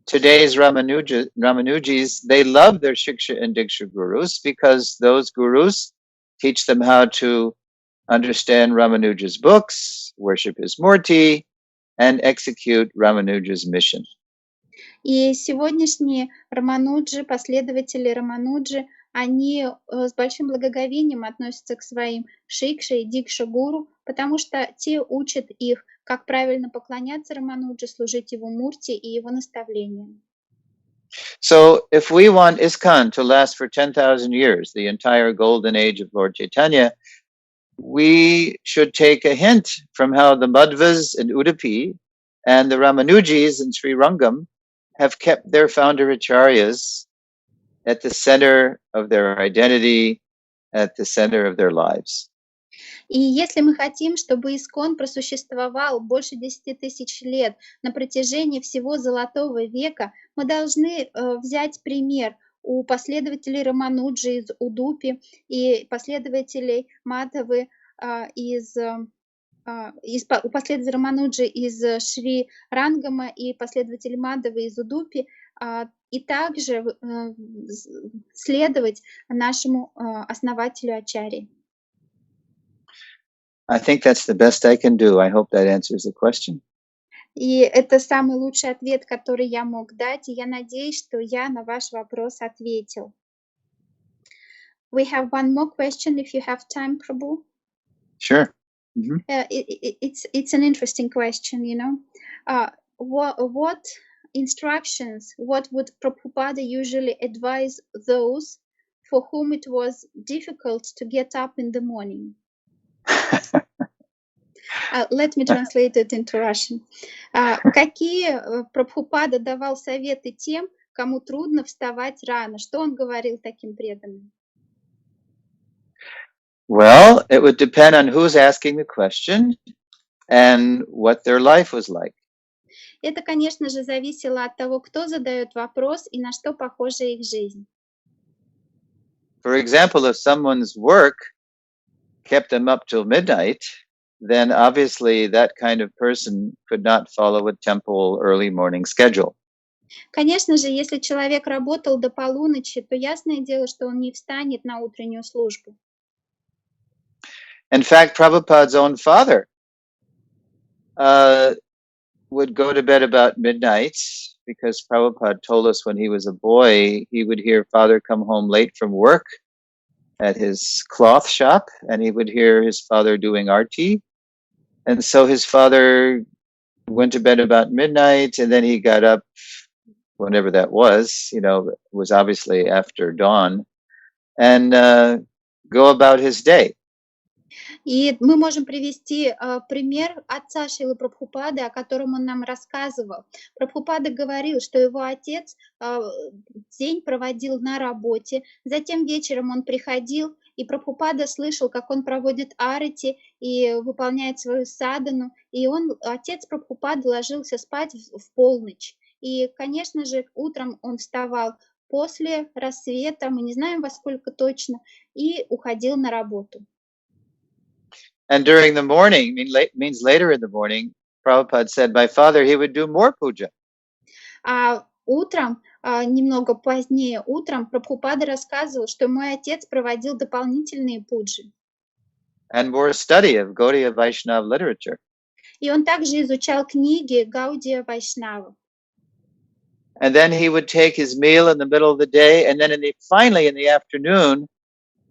today's Ramanujis, they love their Shiksha and Diksha gurus because those gurus teach them how to understand Ramanuja's books, worship his Murti, and execute Ramanuja's mission. И сегодняшние Рамануджи, последователи Рамануджи, они с большим благоговением относятся к своим Шикша и Дикша гуру, потому что те учат их, как правильно поклоняться Рамануджи, служить его Мурти и его наставлениям. So if we want ИСККОН to last for 10,000 years, the entire golden age of Lord Chaitanya, we should take a hint from how the Madhvas in Udupi and the Ramanujis in Sri Rangam have kept their founder acharyas at the center of their identity, at the center of their lives. И если мы хотим, чтобы ИСККОН просуществовал больше 10 тысяч лет на протяжении всего Золотого века, мы должны взять пример у последователей Рамануджи из Удупи и последователей Мадхавы у последователей Рамануджи из Шри Рангама и последователей Мадхавы из Удупи, и также следовать нашему основателю Ачарьи. I think that's the best I can do. I hope that answers the question. И это самый лучший ответ, который я мог дать, и я надеюсь, что я на ваш вопрос ответил. We have one more question, if you have time, Prabhu. Sure. Mm-hmm. It's an interesting question, you know. What instructions, what would Prabhupada usually advise those for whom it was difficult to get up in the morning? Let me translate it into Russian. Какие Прабхупада давал советы тем, кому трудно вставать рано? Что он говорил таким преданным? Well, it would depend on who's asking the question and what their life was like. Это, конечно же, зависело от того, кто задает вопрос и на что похожа их жизнь. For example, if someone's work kept them up till midnight, then obviously that kind of person could not follow a temple early morning schedule. Конечно же, если человек работал до полуночи, то ясное дело, что он не встанет на утреннюю службу. In fact, Prabhupada's own father would go to bed about midnight because Prabhupada told us when he was a boy, he would hear father come home late from work at his cloth shop, and he would hear his father doing arti. And so his father went to bed about midnight, and then he got up whenever that was, you know, it was obviously after dawn, and go about his day. И мы можем привести пример отца Шрилы Прабхупады, о котором он нам рассказывал. Прабхупада говорил, что его отец день проводил на работе, затем вечером он приходил, и Прабхупада слышал, как он проводит арати и выполняет свою садану, и отец Прабхупады ложился спать в полночь. И, конечно же, утром он вставал после рассвета, мы не знаем во сколько точно, и уходил на работу. And during the morning, means later in the morning, Prabhupada said, my father, he would do more puja. А утром, немного позднее утром, Прабхупада рассказывал, что мой отец проводил дополнительные пуджи. And more study of Gaudiya Vaishnava literature. И он также изучал книги Гаудия Вайшнава. And then he would take his meal in the middle of the day, and then finally in the afternoon,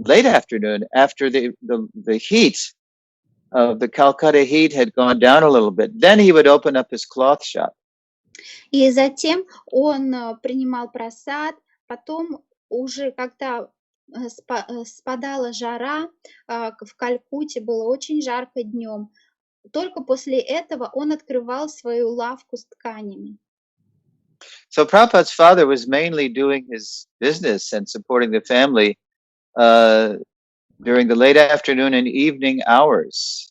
late afternoon, after the heat, of the Calcutta heat had gone down a little bit, then he would open up his cloth shop. И затем он принимал просад, потом уже когда спадала жара, в Калькутте было очень жарко днем, только после этого он открывал свою лавку с тканями. So Prabhupada's father was mainly doing his business and supporting the family during the late afternoon and evening hours.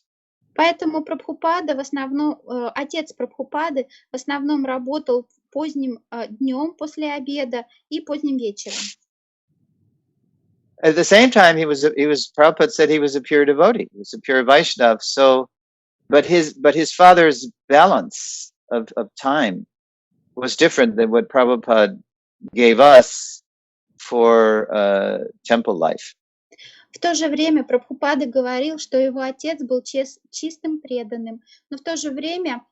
Поэтому Прабхупада в основном, отец Прабхупады в основном работал поздним днем после обеда и поздним вечером. At the same time, Prabhupada said he was a pure devotee, he was a pure Vaishnava. So, but his father's balance of time was different than what Prabhupada gave us for temple life. В то же время Прабхупада говорил, что его отец был чистым преданным, но в то же время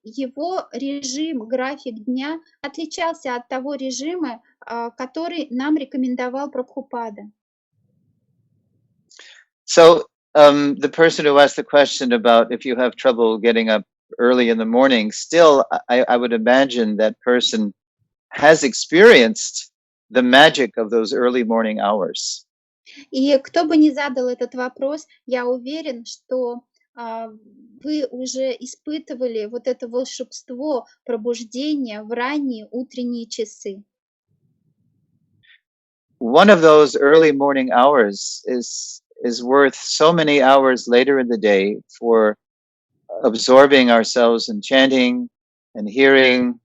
его режим, график дня отличался от того режима, который нам рекомендовал Прабхупада. So the person who asked the question about if you have trouble getting up early in the morning, still I would imagine that person has experienced the magic of those early morning hours. И кто бы ни задал этот вопрос, я уверен, что вы уже испытывали вот это волшебство пробуждения в ранние утренние часы. One of those early morning hours is worth so many hours later in the day for absorbing ourselves in chanting and hearing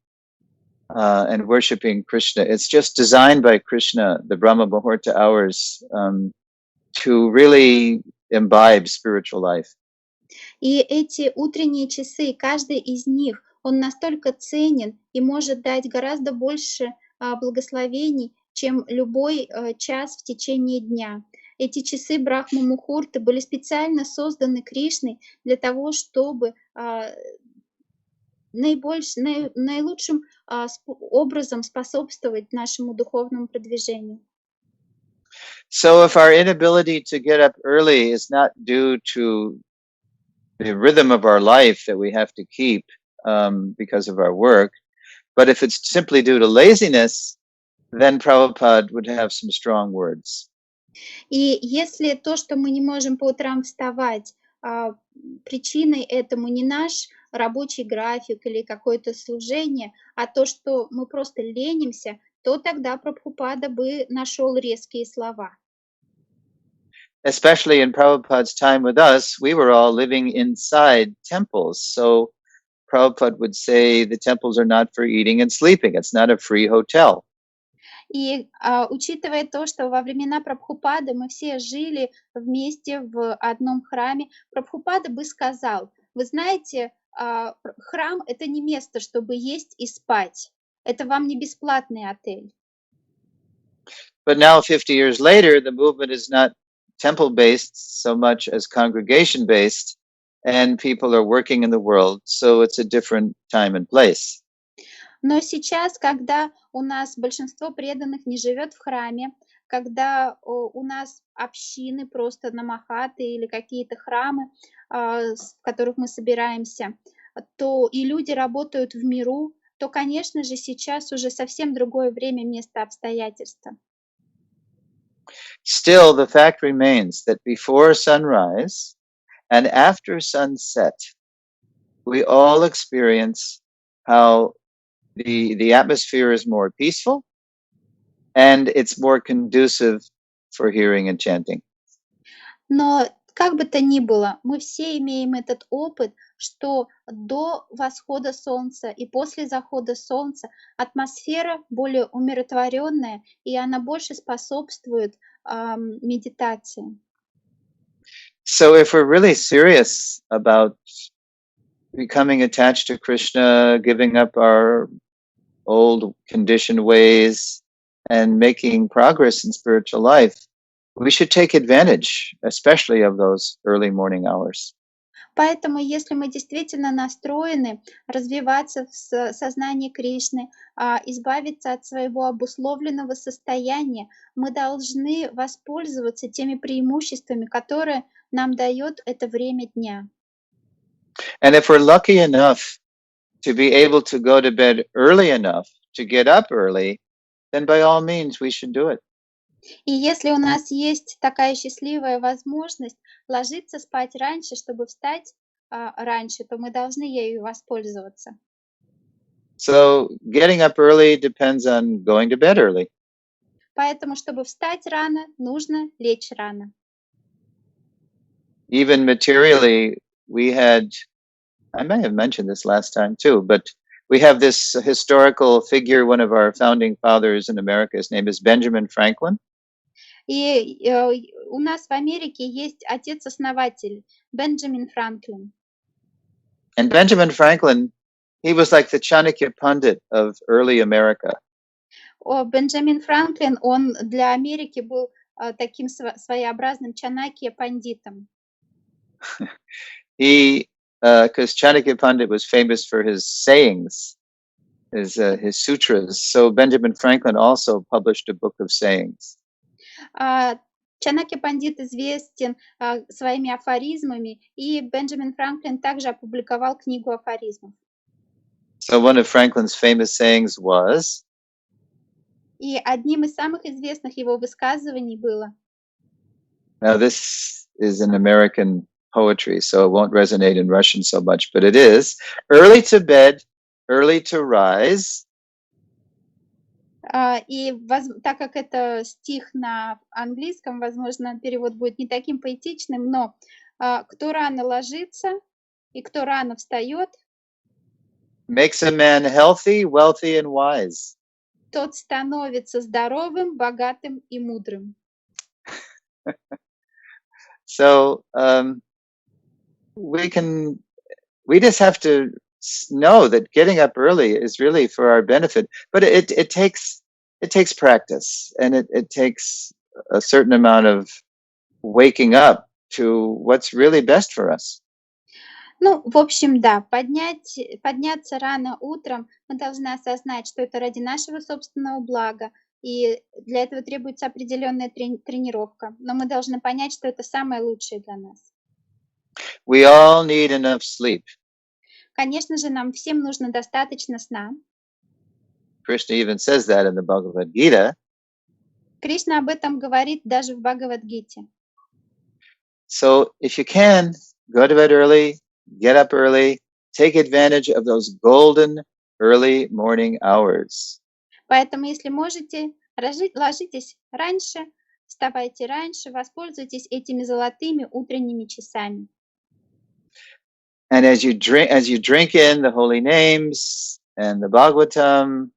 and worshiping Krishna. It's just designed by Krishna, the Brahma Muhurta hours, to really imbibe spiritual life. И эти утренние часы, каждый из них, он настолько ценен и может дать гораздо больше благословений, чем любой час в течение дня. Эти часы Брахма Мухурты были специально созданы Кришной для того, чтобы наилучшим образом способствовать нашему духовному продвижению. So if our inability to get up early is not due to the rhythm of our life that we have to keep because of our work, but if it's simply due to laziness, then Prabhupada would have some strong words. И если то, что мы не можем по утрам вставать, причиной этому не наш рабочий график или какое-то служение, а то, что мы просто ленимся, то тогда Прабхупада бы нашел резкие слова. Especially in Prabhupada's time with us, we were all living inside temples. So Prabhupada would say the temples are not for eating and sleeping. It's not a free hotel. И учитывая то, что во времена Прабхупады мы все жили вместе в одном храме, Прабхупада бы сказал: вы знаете, храм — это не место, чтобы есть и спать. Это вам не бесплатный отель. But now, 50 years later, the movement is not temple-based so much as congregation-based, and people are working in the world, so it's a different time and place. Но сейчас, когда у нас большинство преданных не живет в храме, когда у нас общины просто намахаты или какие-то храмы, в которых мы собираемся, то и люди работают в миру, то, конечно же, сейчас уже совсем другое время, место, обстоятельства. Still, the fact remains that before sunrise and after sunset, we all experience how the atmosphere is more peaceful and it's more conducive for hearing and chanting. Но как бы то ни было, мы все имеем этот опыт, что до восхода солнца и после захода солнца атмосфера более умиротворенная, и она больше способствует медитации. So if we're really serious about becoming attached to Krishna, giving up our old conditioned ways, and making progress in spiritual life, we should take advantage, especially of those early morning hours. Поэтому, если мы действительно настроены развиваться в сознании Кришны, избавиться от своего обусловленного состояния, мы должны воспользоваться теми преимуществами, которые нам дает это время дня. And if we're lucky enough to be able to go to bed early enough to get up early, then by all means we should do it. И если у нас есть такая счастливая возможность ложиться спать раньше, чтобы встать раньше, то мы должны ею воспользоваться. So getting up early depends on going to bed early. Поэтому, чтобы встать рано, нужно лечь рано. Even materially, I may have mentioned this last time too, but we have this historical figure, one of our founding fathers in America. His name is Benjamin Franklin. И у нас в Америке есть отец-основатель Бенджамин Франклин. And Benjamin Franklin, he was like the Chanakya Pandit of early America. Бенджамин Франклин, он для Америки был таким своеобразным Чанакья-пандитом. Because Chanakya Pandit was famous for his sayings, his sutras. So Benjamin Franklin also published a book of sayings. Чанакья-пандит известен своими афоризмами, и Бенджамин Франклин также опубликовал книгу афоризмов. So one of Franklin's famous sayings was, и одним из самых известных его высказываний было, now this is an American poetry, so it won't resonate in Russian so much, but it is, early to bed, early to rise. И так как это стих на английском, возможно, перевод будет не таким поэтичным, но кто рано ложится и кто рано встает, makes a man healthy, wealthy, and wise. Тот становится здоровым, богатым и мудрым. So we just have to know that getting up early is really for our benefit, but it takes practice, and it takes a certain amount of waking up to what's really best for us. Ну, в общем, да, подняться рано утром, мы должны осознать, что это ради нашего собственного блага, и для этого требуется определенная тренировка, но мы должны понять, что это самое лучшее для нас. We all need enough sleep. Конечно же, нам всем нужно достаточно сна. Krishna even says that in the Bhagavad Gita. Кришна об этом говорит даже в Бхагавад-гите. So if you can, go to bed early, get up early, take advantage of those golden early morning hours. Поэтому, если можете, ложитесь раньше, вставайте раньше, воспользуйтесь этими золотыми утренними часами. And as you drink in the holy names and the Bhagavatam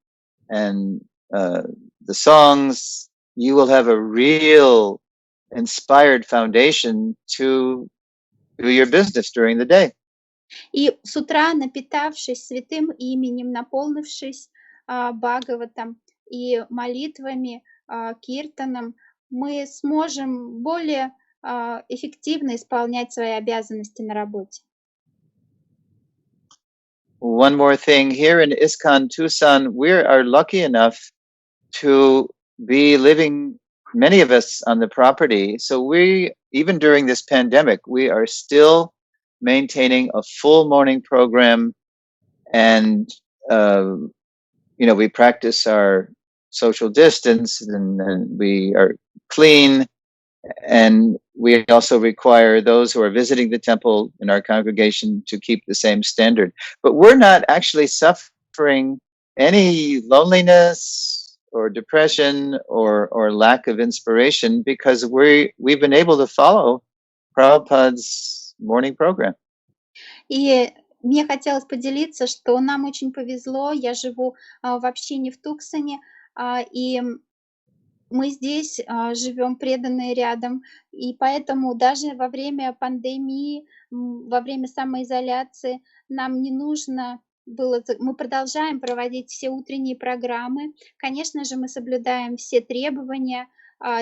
and the songs, you will have a real inspired foundation to do your business during the day. И с утра, напитавшись святым именем, наполнившись Бхагаватом и молитвами, киртаном, мы сможем более эффективно исполнять свои обязанности на работе. One more thing, here in ИСККОН Tucson, we are lucky enough to be living, many of us, on the property. So we, even during this pandemic, we are still maintaining a full morning program, and we practice our social distance, and we are clean, and we also require those who are visiting the temple in our congregation to keep the same standard. But we're not actually suffering any loneliness or depression or lack of inspiration, because we've been able to follow Prabhupada's morning program. И мне хотелось поделиться, что нам очень повезло. Я живу в общине в Туксоне, и мы здесь живем преданные рядом, и поэтому даже во время пандемии, во время самоизоляции нам не нужно было, мы продолжаем проводить все утренние программы. Конечно же, мы соблюдаем все требования,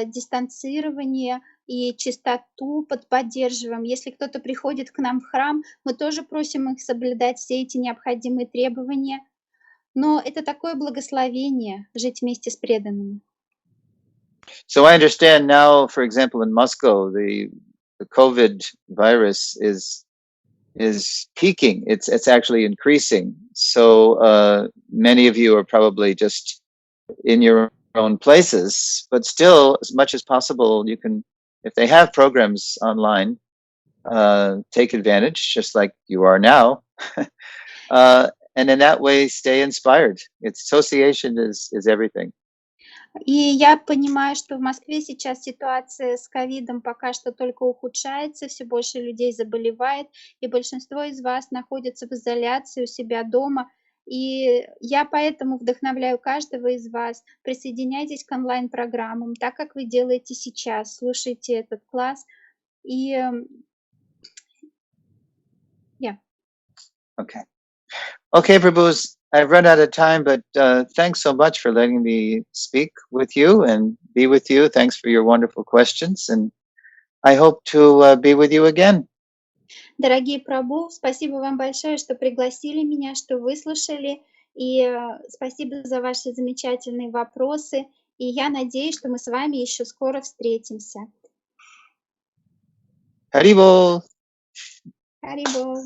дистанцирование и чистоту поддерживаем. Если кто-то приходит к нам в храм, мы тоже просим их соблюдать все эти необходимые требования. Но это такое благословение жить вместе с преданными. So I understand now, for example, in Moscow, the COVID virus is peaking. It's actually increasing. So many of you are probably just in your own places, but still, as much as possible, you can, if they have programs online, take advantage, just like you are now, and in that way, stay inspired. Association is everything. И я понимаю, что в Москве сейчас ситуация с ковидом пока что только ухудшается, все больше людей заболевает, и большинство из вас находится в изоляции у себя дома. И я поэтому вдохновляю каждого из вас, присоединяйтесь к онлайн-программам, так как вы делаете сейчас, слушайте этот класс. И Okay, Prabhus, I've run out of time, but thanks so much for letting me speak with you and be with you. Thanks for your wonderful questions, and I hope to be with you again. Дорогие Прабху, спасибо вам большое, что пригласили меня, что выслушали, и спасибо за ваши замечательные вопросы, и я надеюсь, что мы с вами еще скоро встретимся. Haribol. Харибол.